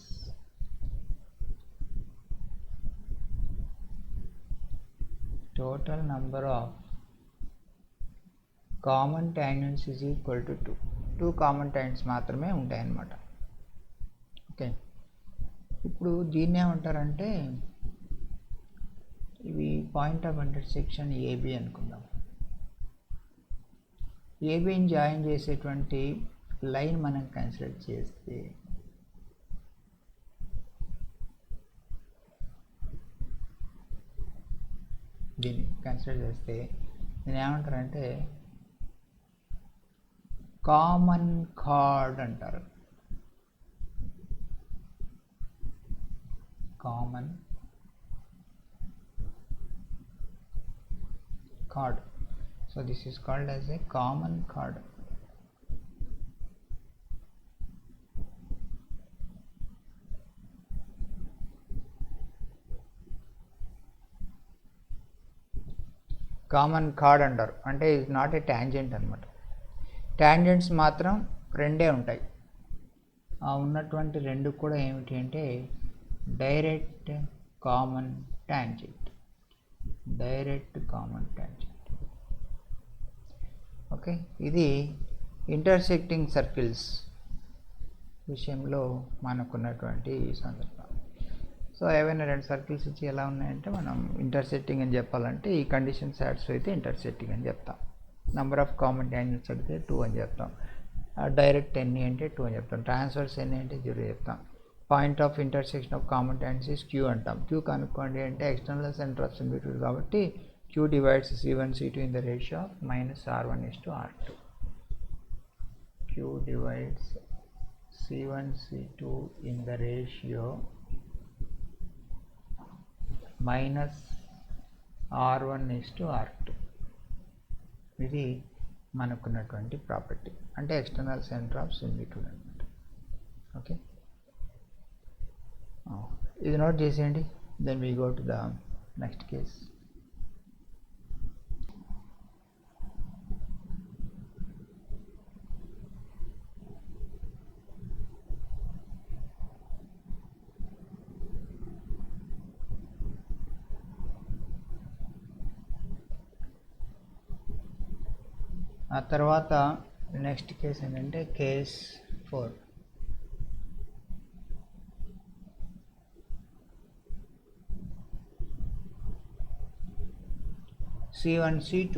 [SPEAKER 1] is equal to 2. 2 common tangents మాత్రమే ఉంటాయి అన్నమాట. Okay, ఇప్పుడు దీన్ని ఏమంటారంటే ఇవి point of intersection AB అనుకుందాం. ఏబిని join చేసేటువంటి line మనం కన్సిడర్ చేస్తే దీన్ని ఏమంటారంటే కామన్ కార్డ్ అంటారు. Common card. So this is called as a common card. Common card అంటారు. అంటే ఇట్ నాట్ ఏ ట్యాంజెంట్ అనమాట. ట్యాంజెంట్స్ మాత్రం రెండే ఉంటాయి. ఆ ఉన్నటువంటి రెండు కూడా ఏమిటి అంటే డైరెక్ట్ కామన్ ట్యాంజెంట్. ఓకే, ఇది ఇంటర్సెక్టింగ్ సర్కిల్స్ విషయంలో మనకున్నటువంటి సందర్భం. సో ఏవైనా రెండు సర్కిల్స్ ఇచ్చి ఎలా ఉన్నాయంటే మనం ఇంటర్సెక్టింగ్ అని చెప్పాలంటే ఈ కండిషన్ సాటిస్ఫై అయితే ఇంటర్సెక్టింగ్ అని చెప్తాం. నెంబర్ ఆఫ్ కామన్ ట్యాంజెంట్స్ అడిగితే 2 అని చెప్తాం. డైరెక్ట్ ఎన్ని అంటే 2 అని చెప్తాం. ట్రాన్స్వర్స్ ఎన్ని అంటే 0 చెప్తాం. Point of intersection of common tangents is Q అంటాం. క్యూ కనుక్కోండి అంటే ఎక్స్టర్నల్ సెంటర్ ఆఫ్ సిమిట్రీ కాబట్టి Q divides C1 C2 in the ratio of -R1:R2. Q divides C1 C2 in the ratio -R1:R2. ఇది మనకున్నటువంటి ప్రాపర్టీ, అంటే ఎక్స్టర్నల్ సెంటర్ ఆఫ్ సిమిట్రీ అనమాట. Okay, ఇది నోట్ చేసేయండి. Then we go to the next case. ఆ తర్వాత నెక్స్ట్ కేస్ ఏంటంటే case 4. C1 C2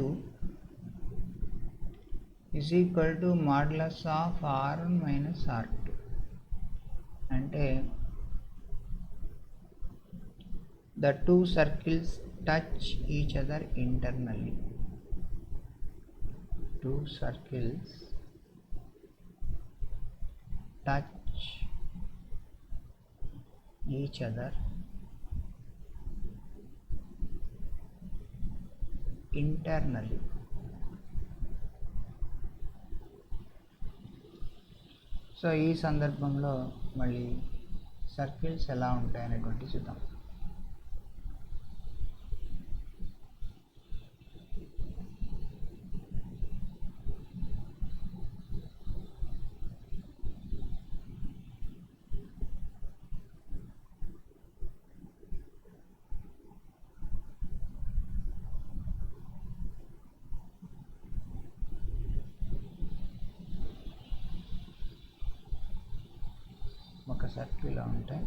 [SPEAKER 1] is equal to modulus of R1 minus R2. అంటే the two circles touch each other internally. Two circles touch each other internally. So ఈ సందర్భంలో మళ్ళీ circles ఎలా ఉంటాయనేటువంటి చూద్దాం. ఒక సర్కిల్ ఇలా ఉంటాయి.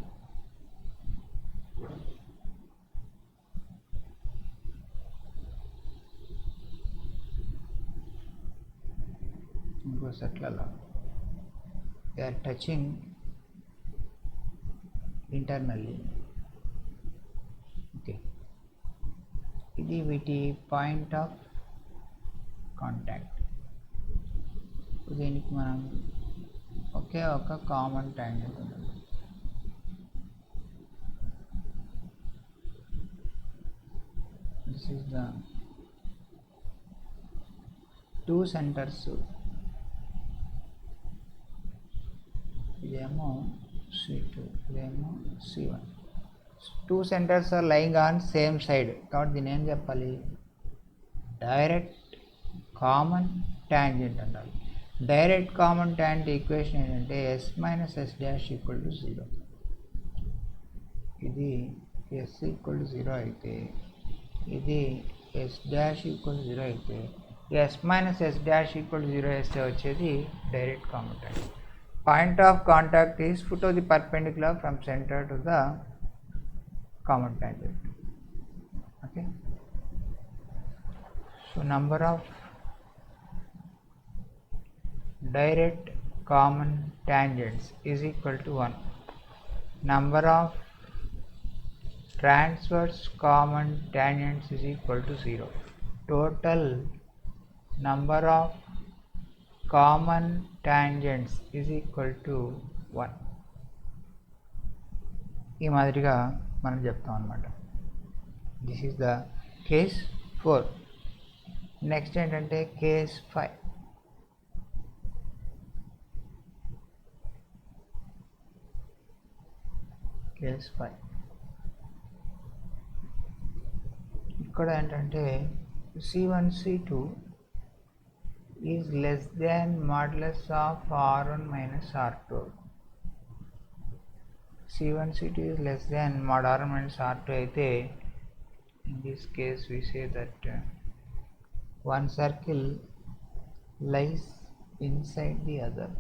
[SPEAKER 1] ఇంకో సర్కిల్ అలా they are touching internally. Okay, ఇది వీటి పాయింట్ ఆఫ్ కాంటాక్ట్. దీనికి మనం ఒకే ఒక కామన్ ట్యాంజెంట్ ఉంటుంది. This is the two centres. ఇదేమో C2, ఇదేమో C1. Two centres are lying on same side కాబట్టి దీని ఏం చెప్పాలి? డైరెక్ట్ కామన్ ట్యాంజెంట్ అంటారు. డైరెక్ట్ కామన్ ట్యాంజెంట్ ఈక్వేషన్ ఏంటంటే S minus S dash equal to 0. ఇది S ఈక్వల్ టు 0 అయితే, ఇది S డాష్ ఈక్వల్ టు 0 అయితే, S minus S dash equal to 0 వేస్తే వచ్చేది direct common tangent. Point of contact is foot of the perpendicular from center to the common tangent. Okay, so number of direct common tangents is equal to 1. Number of transverse common tangents is equal to 0. Total number of common tangents is equal to 1. ఈ మాదిరిగా మనం చెప్తాం అన్నమాట. This is the case 4. Next ఏంటంటే case 5. Case 5 ఇక్కడ ఏంటంటే C1 C2 is less than modulus of R1 minus R2. C1 C2 is less than mod R1 minus R2 అయితే, in this case we say that one circle lies inside the other.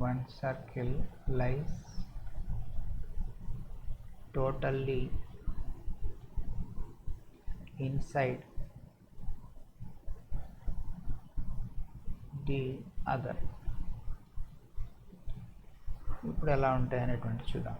[SPEAKER 1] One circle lies totally inside the other. ఇప్పుడు ఎలా ఉంటాయి అనేటువంటి చూద్దాం.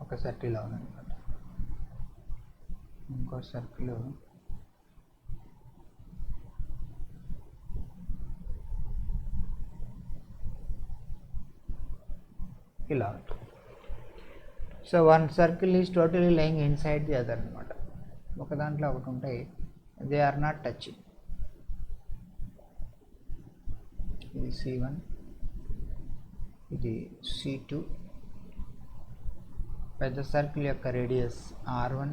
[SPEAKER 1] ఒక circle అవునమాట, ఇంకో circle ఇలా ఉంటుంది. So one circle is totally lying inside the other అనమాట. ఒక దాంట్లో ఒకటి ఉంటాయి, దే ఆర్ నాట్ టచింగ్. ఇది C1, ఇది C2. పెద్ద సర్కిల్ యొక్క రేడియస్ R1,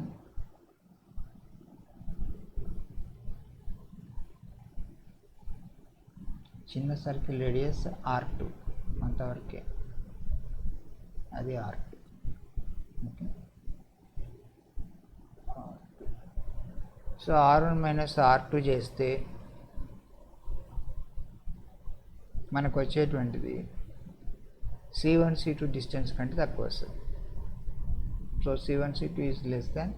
[SPEAKER 1] చిన్న సర్కిల్ రేడియస్ R2, అంతవరకే, అది R2. Okay, so R1 minus R2 చేస్తే మనకు వచ్చేటువంటిది C1 C2 డిస్టెన్స్ కంటే తక్కువ వస్తుంది. So C1 C2 is less than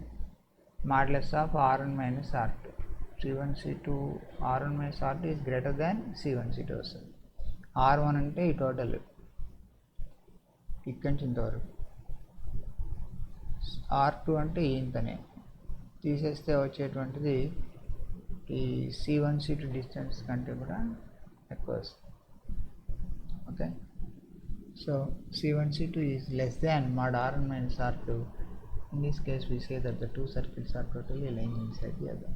[SPEAKER 1] modulus of R1 minus R2. C1 C2 R1 minus R2 is greater than C1 C2 వస్తుంది. R1 అంటే ఈ total ఇక్కడి నుంచి ఇంతవరకు, R2 అంటే ఇంతనే తీసేస్తే వచ్చేటువంటిది ఈ C1 C2 డిస్టెన్స్ కంటే కూడా ఎక్కువ వస్తుంది. Okay, so C1 C2 is less than mod R1 minus R2. In this case we say that the two circles are totally lying inside the other.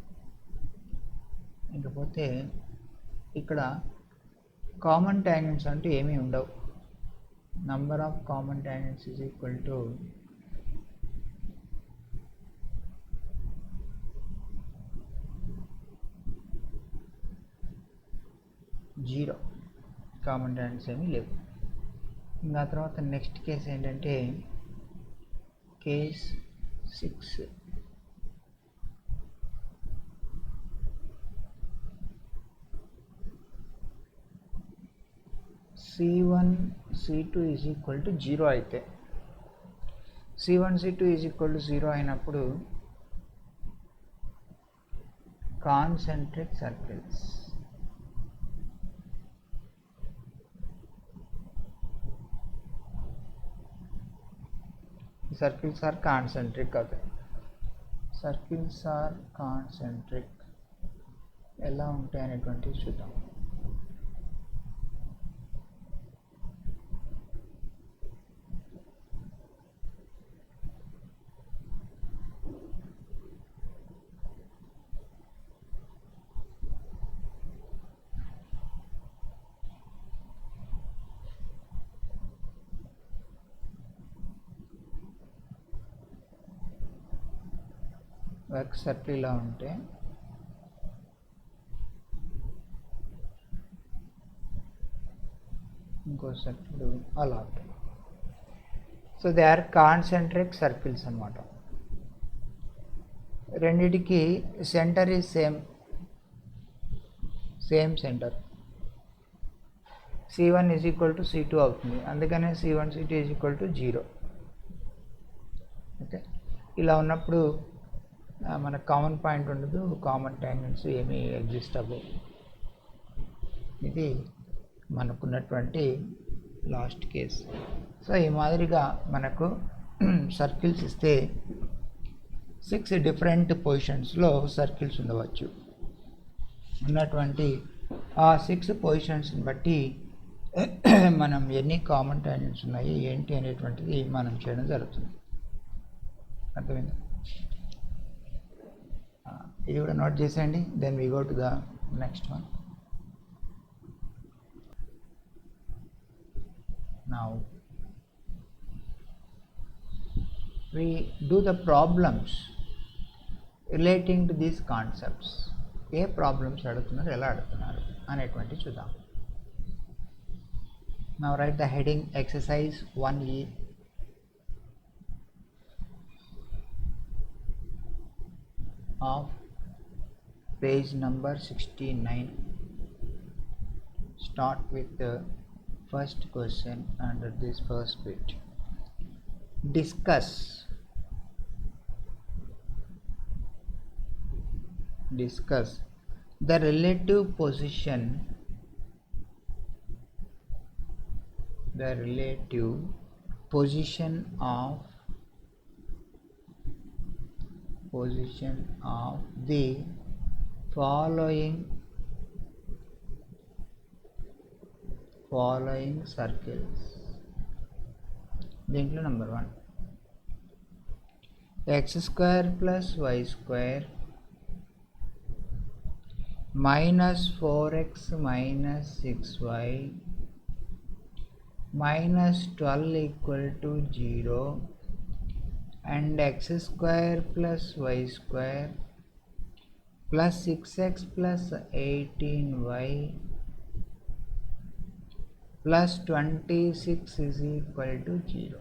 [SPEAKER 1] ఇంకపోతే ఇక్కడ కామన్ ట్యాంజెంట్స్ అంటూ ఏమీ ఉండవు. Number of common tangents is equal to zero. Common tangents ఏమీ లేవు. ఇంకా తర్వాత next case ఏంటంటే case 6. C1 C2 is equal to 0 అయితే, C1 C2 is equal to 0 అయినప్పుడు concentric circles, circles are concentric అవుతాయి. సర్కిల్స్ ఆర్ కాన్సెంట్రిక్ ఎలా ఉంటాయి అనేటువంటివి చూద్దాం. ఒక సర్కిల్ ఇలా ఉంటే ఇంకో సర్కిల్ అలా ఉంటాయి. So they are concentric circles అన్నమాట. రెండిటికి centre is same centre. C1 is equal to C2 అవుతుంది, అందుకనే C1 C2 is equal to 0. Okay, ఇలా ఉన్నప్పుడు మనకు కామన్ పాయింట్ ఉండదు, కామన్ ట్యాంజెంట్స్ ఏమీ ఎగ్జిస్ట్ అవ్వవు. ఇది మనకున్నటువంటి లాస్ట్ కేస్. సో ఈ మాదిరిగా మనకు సర్కిల్స్ ఇస్తే 6 డిఫరెంట్ పొజిషన్స్లో సర్కిల్స్ ఉండవచ్చు. ఉన్నటువంటి ఆ 6 పొజిషన్స్ని బట్టి మనం ఎన్ని కామన్ ట్యాంజెంట్స్ ఉన్నాయి ఏంటి అనేటువంటిది మనం చేయడం జరుగుతుంది. అర్థమైంది? ఇది కూడా నోట్ చేసేయండి. Then we go to the next one. Now we do the problems relating to these concepts. ఏ ప్రాబ్లమ్స్ అడుగుతున్నారు, ఎలా అడుగుతున్నారు అనేటువంటి చూద్దాం. Now write the heading exercise 1E. Of page number 69. Start with the first question under this first bit. Discuss the relative position of the following circles. దీంట్లో number 1 x² + y² -4x - 6y -12 = 0 and x² + y² plus 6x plus 18y plus 26 is equal to 0.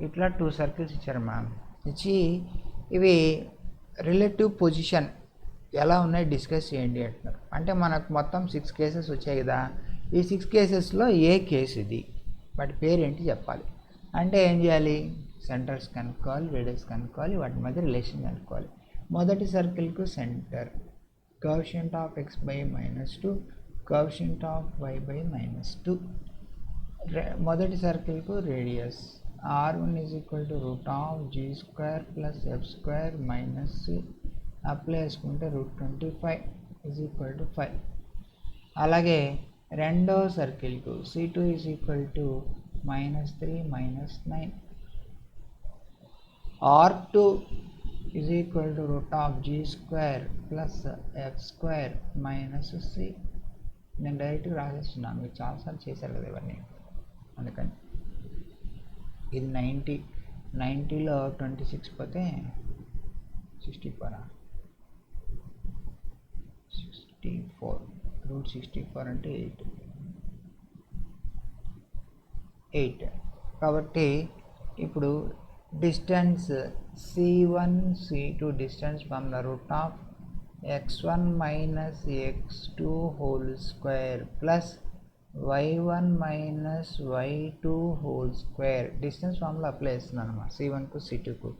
[SPEAKER 1] ఇట్లా 2 circles ఇచ్చారు ma'am. ఇచ్చి ఇవి relative position ఎలా ఉన్నాయి discuss చేయండి అంటున్నారు. అంటే మనకు మొత్తం 6 కేసెస్ వచ్చాయి కదా, ఈ 6 కేసెస్లో ఏ కేసు ఇది, వాటి పేరు ఏంటి చెప్పాలి. అంటే ఏం చేయాలి, సెంటర్స్ కనుక్కోవాలి, రేడియస్ కనుక్కోవాలి, వాటి మధ్య రిలేషన్ కనుక్కోవాలి. మొదటి సర్కిల్కు centre coefficient of x/-2, coefficient of y/-2. మొదటి సర్కిల్కు radius r1 = √g² + f² - c. Apply చేసుకుంటే √25 = 5. అలాగే రెండో సర్కిల్కు C2 = -3 - 9. r2 = √g² + f² - c. నేను డైరెక్ట్గా రాసేస్తున్నాను, మీరు చాలాసార్లు చేశారు కదా ఇవన్నీ, అందుకని. ఇది 90లో 26 పోతే 64 64 అంటే 8. కాబట్టి ఇప్పుడు distance C1 C2 distance from the root of x1 minus x2 whole square plus y1 minus y2 whole square distance formula apply చేస్తున్నాను అన్నమాట. C1కు C2కు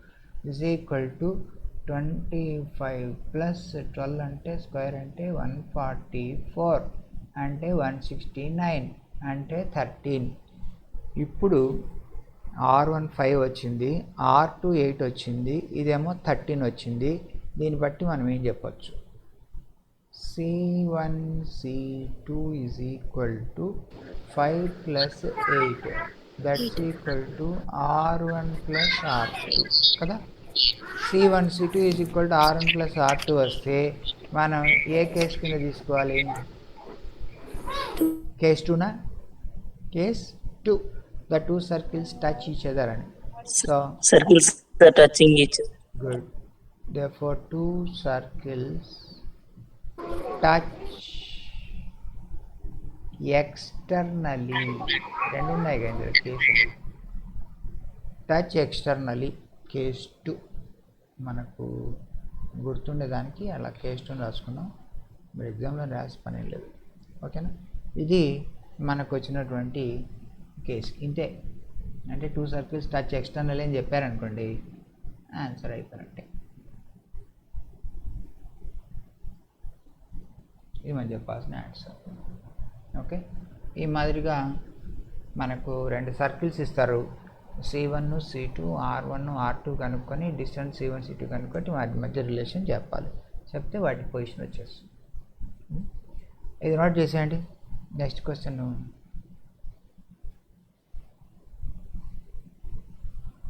[SPEAKER 1] ఇజ్ ఈక్వల్ టు 25 ప్లస్ 12 అంటే స్క్వేర్ అంటే 144 అంటే 169 అంటే 13. ఇప్పుడు R1 5 వచ్చింది, R2 8 వచ్చింది, ఇదేమో 13 వచ్చింది. దీన్ని బట్టి మనం ఏం చెప్పచ్చు, C1 C2 is equal to 5 plus 8, that's equal to R1 plus R2 కదా. C1 C2 is equal to R1 plus R2 వస్తే మనం ఏ కేస్ కింద తీసుకోవాలి, case 2నా, case 2, the two circles touch each other అని. So
[SPEAKER 4] circles are touching each other.
[SPEAKER 1] good, therefore two circles touch externally, రెండు ఉన్నాయి కదా case, touch externally, case 2 మనకు గుర్తుండేదానికి అలా కేస్ 2 రాసుకున్నాం. మీరు ఎగ్జామ్లో రాసి పని లేదు, ఓకేనా. ఇది మనకు వచ్చినటువంటి కేసు, ఇంతే. అంటే టూ సర్కిల్స్ టచ్ ఎక్స్టర్నల్ అని చెప్పారనుకోండి, ఆన్సర్ అయిపోయినట్టే. ఇది మనం చెప్పాల్సిన ఆన్సర్, ఓకే. ఈ మాదిరిగా మనకు రెండు సర్కిల్స్ ఇస్తారు, C1 C2 R1 R2 కనుక్కొని డిస్టెన్స్ C1 C2 కనుక్కొని వాటి మధ్య రిలేషన్ చెప్పాలి. చెప్తే వాటి పొజిషన్ వచ్చేస్తుంది. ఇది నోట్ చేసేయండి. Next question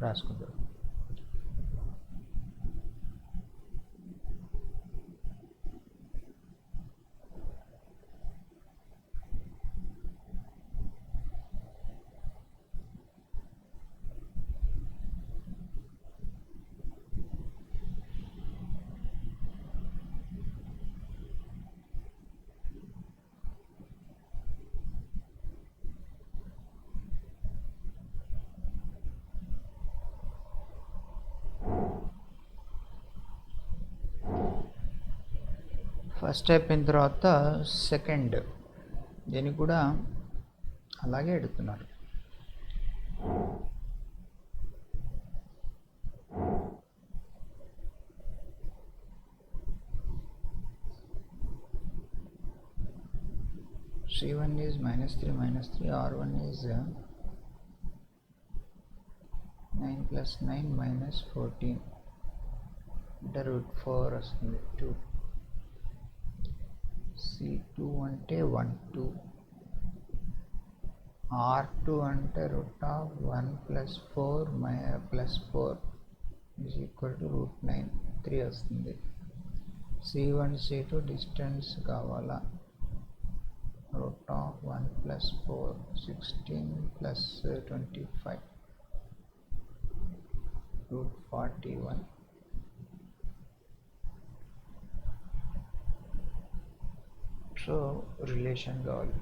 [SPEAKER 1] రాసుకుందాం. ఫస్ట్ అయిపోయిన తర్వాత సెకండ్, దీన్ని కూడా అలాగే అడుగుతున్నారు. C1 is -3 R1 is 9 plus 9 minus 14 అంటే √4 వస్తుంది. 2 C2 అంటే 1 2, R2 అంటే √1 plus 4 plus 4 is equal to √9 3 వస్తుంది. C1 C2 డిస్టెన్స్ కావాలా, √1 plus 4 16 plus 25 √41. సో రిలేషన్ కావాలి.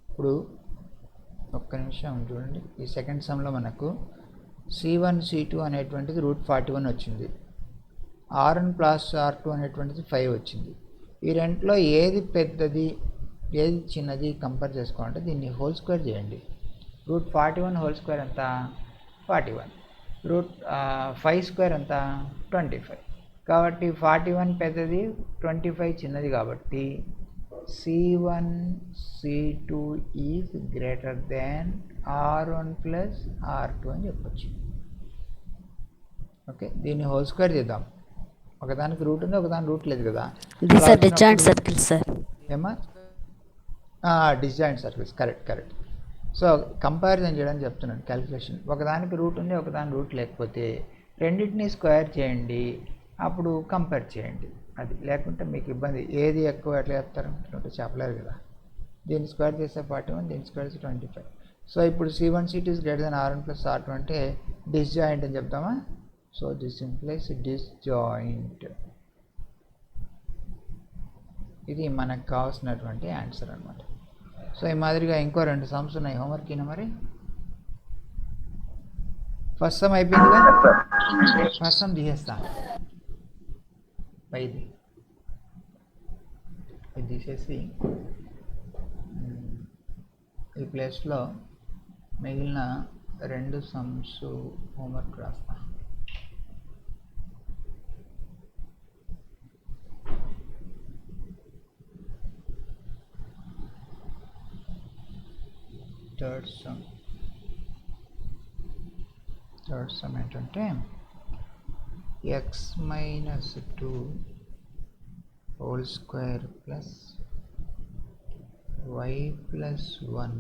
[SPEAKER 1] ఇప్పుడు ఒక్క నిమిషం చూడండి. ఈ సెకండ్ సమ్లో మనకు C1 C2 అనేటువంటిది √41 వచ్చింది, R1 ప్లస్ R2 అనేటువంటిది 5 వచ్చింది. ఈ రెంట్లో ఏది పెద్దది ఏది చిన్నది కంపేర్ చేసుకోవాలంటే దీన్ని హోల్ స్క్వేర్ చేయండి. √41 హోల్ స్క్వేర్ ఎంత, 41, √5 స్క్వేర్ ఎంత, 25. కాబట్టి 41 పెద్దది, 25 చిన్నది. కాబట్టి C1 C2 is greater than R1 plus R2 అని చెప్పొచ్చు. ఓకే, దీన్ని హోల్ స్క్వేర్ చేద్దాం. ఒకదానికి రూట్ ఉంది, ఒకదానికి రూట్ లేదు కదా.
[SPEAKER 6] These
[SPEAKER 1] అలా
[SPEAKER 6] are disjoint
[SPEAKER 1] వచ్చినప్పుడు
[SPEAKER 6] circles, sir.
[SPEAKER 1] ఏమా disjoint circles, correct. So comparison చేయడానికి చెప్తున్నాను, క్యాలిక్యులేషన్. ఒకదానికి రూట్ ఉంది, ఒకదాని రూట్ లేకపోతే రెండింటిని స్క్వేర్ చేయండి, అప్పుడు కంపేర్ చేయండి. అది లేకుంటే మీకు ఇబ్బంది. ఏది ఎక్కువ ఎట్లా చెప్తారు అంటే చెప్పలేరు కదా. దీన్ని స్క్వేర్ చేసే 41, దీన్ని స్క్వేర్ చేసే 25. సో ఇప్పుడు C1 C2 is greater than R1 plus R2 అంటే డిస్జాయింట్ అని చెప్తామా. So this implies disjoint. ఇది మనకు కావాల్సినటువంటి ఆన్సర్ అనమాట. సో ఈ మాదిరిగా ఇంకో 2 సమ్స్ ఉన్నాయి. హోంవర్క్ అయినా మరి ఫస్ట్ సమ్ అయిపోయిందిగా. ఫస్ట్ సమ్ తీసేస్తా, పైది ఇది తీసేసి ఈ ప్లేస్లో మిగిలిన 2 సమ్స్ హోంవర్క్ రాస్తా. థర్డ్ సమ్ ఏంటంటే x-2 whole square plus y plus 1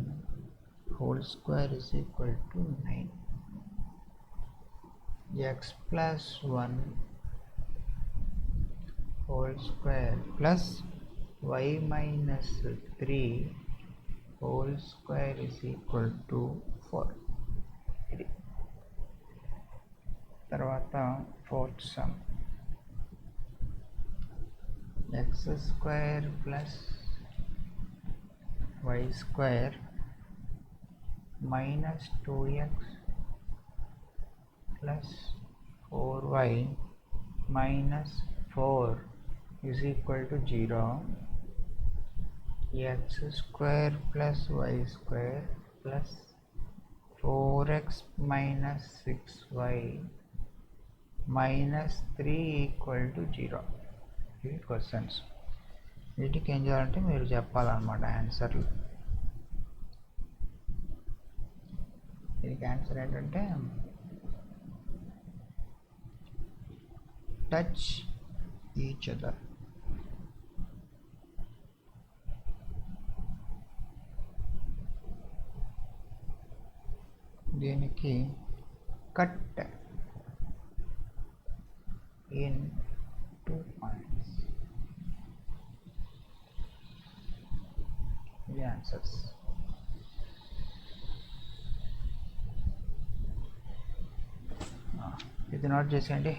[SPEAKER 1] whole square is equal to 9. X plus 1 whole square plus y minus 3 whole square is equal to 4. ఇది తర్వాత fourth sum x square plus y square minus 2x plus 4y minus 4 is equal to 0. X square plus y square plus 4x minus 6y minus 3 equal to 0. ఇవి questions. వీటికి ఏం చేయాలంటే మీరు చెప్పాలన్నమాట ఆన్సర్లు. దీనికి answer ఏంటంటే టచ్ ఈచ్ అదర్. దీనికి cut in 2 points. The answers. ఇది నోట్ చేసేయండి.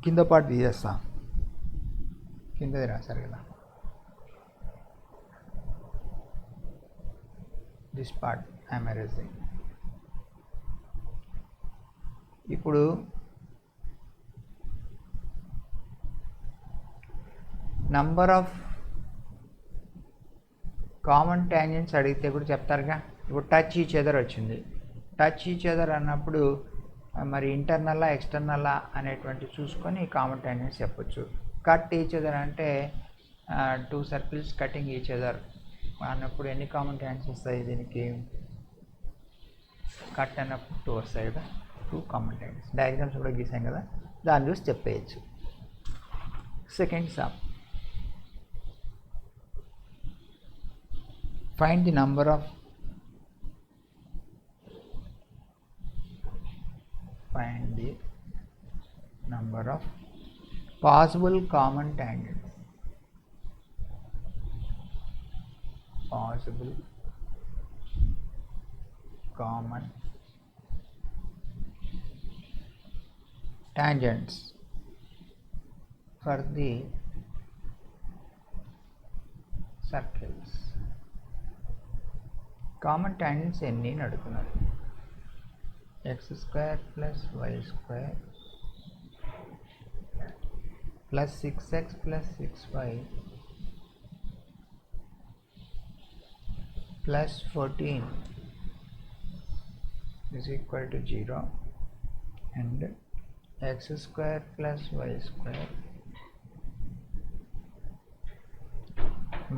[SPEAKER 1] కింద పార్ట్ తీసేస్తా, కిందది రాశారు కదా. This part I'm erasing. ఇప్పుడు నంబర్ ఆఫ్ కామన్ ట్యాంజెంట్స్ అడిగితే కూడా చెప్తారుగా. ఇప్పుడు టచ్ ఈచ్ అదర్ వచ్చింది. టచ్ ఈచ్ అదర్ అన్నప్పుడు మరి ఇంటర్నల్లా ఎక్స్టర్నల్లా అనేటువంటి చూసుకొని కామన్ ట్యాంజెంట్స్ చెప్పొచ్చు. కట్ ఈచ్ అదర్ అంటే 2 సర్కిల్స్ కటింగ్ ఈచ్ అదర్ అన్నప్పుడు ఎన్ని కామన్ ట్యాంజెంట్స్ వస్తాయి? దీనికి కట్ అన్నప్పుడు 2 వస్తాయి కదా. 2 కామన్ ట్యాంజెంట్స్. డయాగ్రామ్స్ కూడా గీసాం కదా, దాన్ని చూసి చెప్పేయచ్చు. Second sum, find the number of possible common tangents. Possible common tangents for the circles. Common tangents ఎన్ని అని అడుగుతున్నారు. X square plus y square plus 6x plus 6y plus 14 is equal to 0 and x square plus y square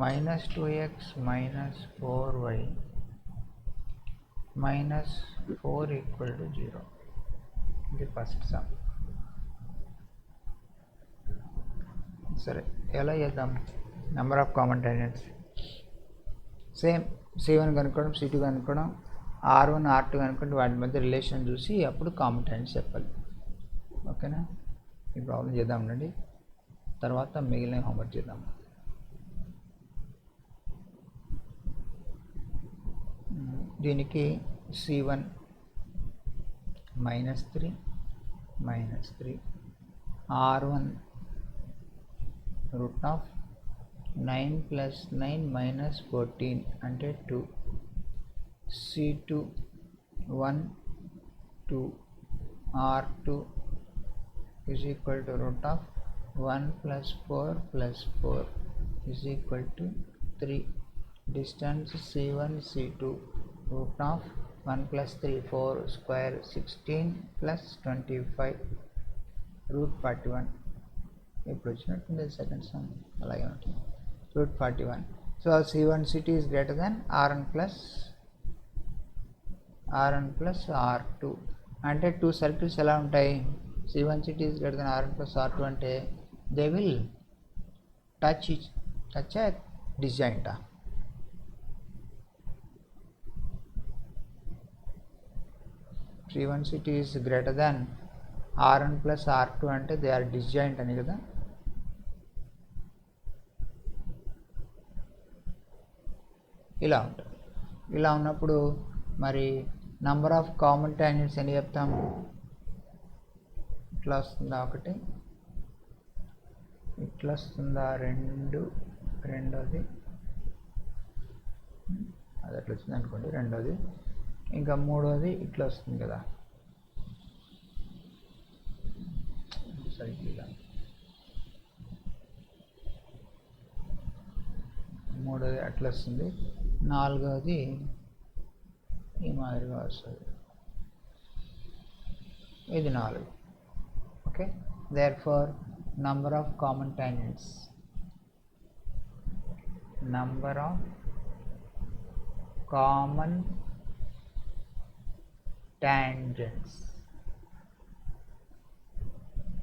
[SPEAKER 1] minus 2x minus 4y minus 4 equal to 0. ఇది first some. సరే, ఎలా చేద్దాం? Number of common tenants same C1 కనుక్కోవడం, C2 కనుక్కోవడం, R1 R2 కనుక్కుంటే వాటి మధ్య relation చూసి అప్పుడు కామన్ టెనెంట్స్ చెప్పాలి. ఓకేనా? ఈ ప్రాబ్లం చేద్దాం ఉండండి, తర్వాత మిగిలిన హోంవర్క్ చేద్దాం. దీనికి C1 -3 -3 R1 root of 9 plus 9 minus 14 అంటే 2. C2 1 2 R2 is equal to root of 1 plus 4 plus 4 is equal to 3. Distance C1 C2 root of 1 plus 3 4 square 16 plus 25 root 41. ఇప్పుడు వచ్చినట్టుంది సెకండ్ సమ్, అలాగే ఉంటుంది. root 41. So C1 C2 is greater than R1 plus R2 అంటే two circles ఎలా ఉంటాయి? C1 C2 is greater than R1 plus R2 అంటే they will touch డిస్జాయింటా? C1 C2 is greater than R1 plus R2 అంటే they are disjoint అని కదా. ఇలా ఉంటుంది. ఇలా ఉన్నప్పుడు మరి నంబర్ ఆఫ్ కామన్ టాంజెంట్స్ అని చెప్తాము. ఇట్లా వస్తుందా ఒకటి, ఇట్లా వస్తుందా రెండు, రెండోది అది అట్లా వచ్చింది అనుకోండి, రెండోది. ఇంకా మూడోది ఇట్లా వస్తుంది కదా, సరిగ్గా మూడోది అట్లా వస్తుంది, నాలుగోది ఈ మాదిరిగా వస్తుంది. ఇది 4. Okay, therefore number of common tangents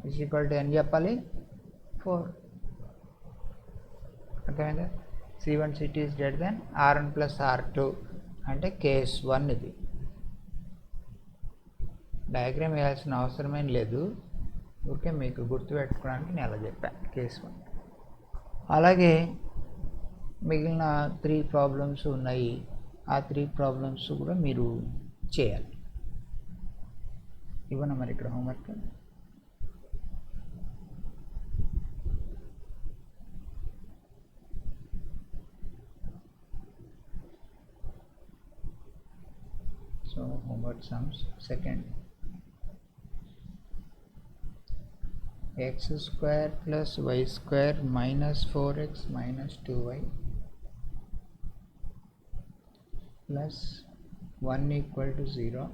[SPEAKER 1] is equal to n చెప్పాలి, 4. అర్థమైందా? C1 C2 is greater than R1 plus R2 అంటే కేస్ 1. ఇది డయాగ్రామ్ వేయాల్సిన అవసరమేం లేదు, ఓకే, మీకు గుర్తుపెట్టుకోవడానికి నేను అలా చెప్పాను, కేస్ 1. అలాగే మిగిలిన 3 ప్రాబ్లమ్స్ ఉన్నాయి, ఆ 3 ప్రాబ్లమ్స్ కూడా మీరు చేయాలి. ఇవ్వనా మరి ఇక్కడ homework? So homework sums. Second, x square plus y square minus 4x minus 2y plus 1 equal to 0.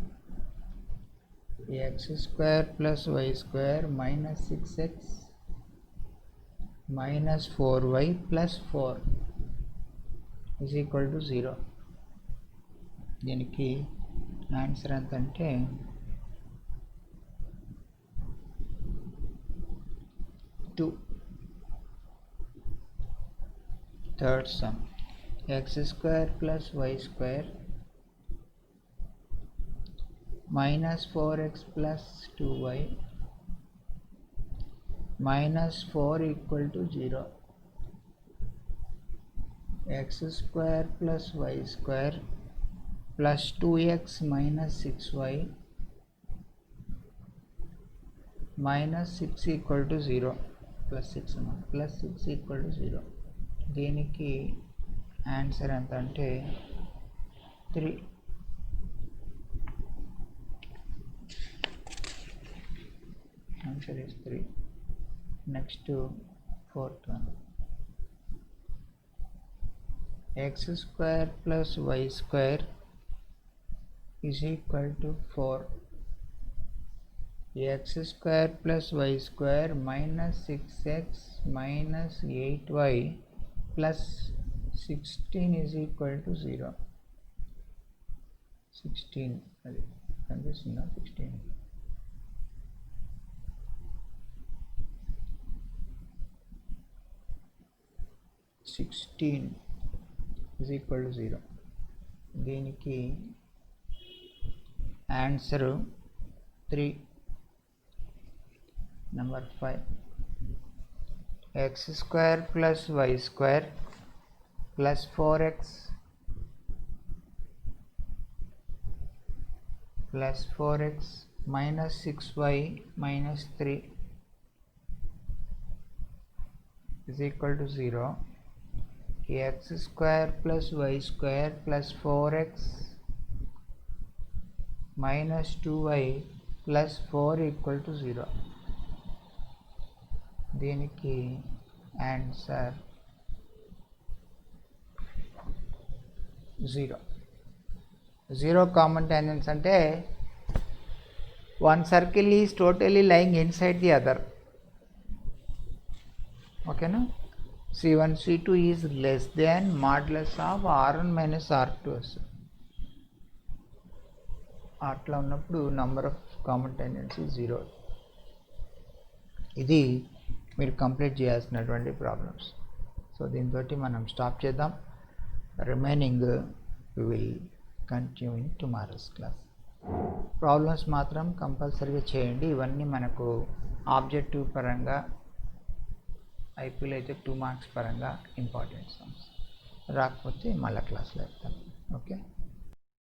[SPEAKER 1] x square plus y square minus 6x minus 4y plus 4 is equal to 0. దీనికి answer ఎంత అంటే 2. Third sum, x square plus y square minus 4x plus 2y minus 4 equal to 0. x square plus y square plus 2x minus 6y minus 6 equal to 0. plus 6 equal to 0. దీనికి answer ఎంత అంటే 3. Answer is 3. Next fourth one, x square plus y square is equal to 4. x square plus y square minus 6x minus 8y plus 16 is equal to 0. 16 అది కనిపిస్తుందా 16 16 is equal to 0. దీనికి answer 3. Number 5 x square plus y square plus 4x plus 4x minus 6y minus 3 is equal to 0. X square plus y square plus 4x minus 2y plus 4 equal to 0. దీనికి answer 0. 0 common tangents అంటే one circle is totally lying inside the other. ఓకేనా C1 C2 is less than modulus of R1 minus R2 వస్తుంది. అట్లా ఉన్నప్పుడు number of common tangents 0. ఇది మీరు complete చేయాల్సినటువంటి problems. So దీంతో మనం స్టాప్ చేద్దాం. Remaining we will continue in tomorrow's class. Problems మాత్రం కంపల్సరీగా చేయండి. ఇవన్నీ మనకు ఆబ్జెక్టివ్ పరంగా ఐపీలో అయితే 2 మార్క్స్ పరంగా ఇంపార్టెంట్ సమ్స్. రాకపోతే మళ్ళీ క్లాస్లో చెప్తాను. ఓకే.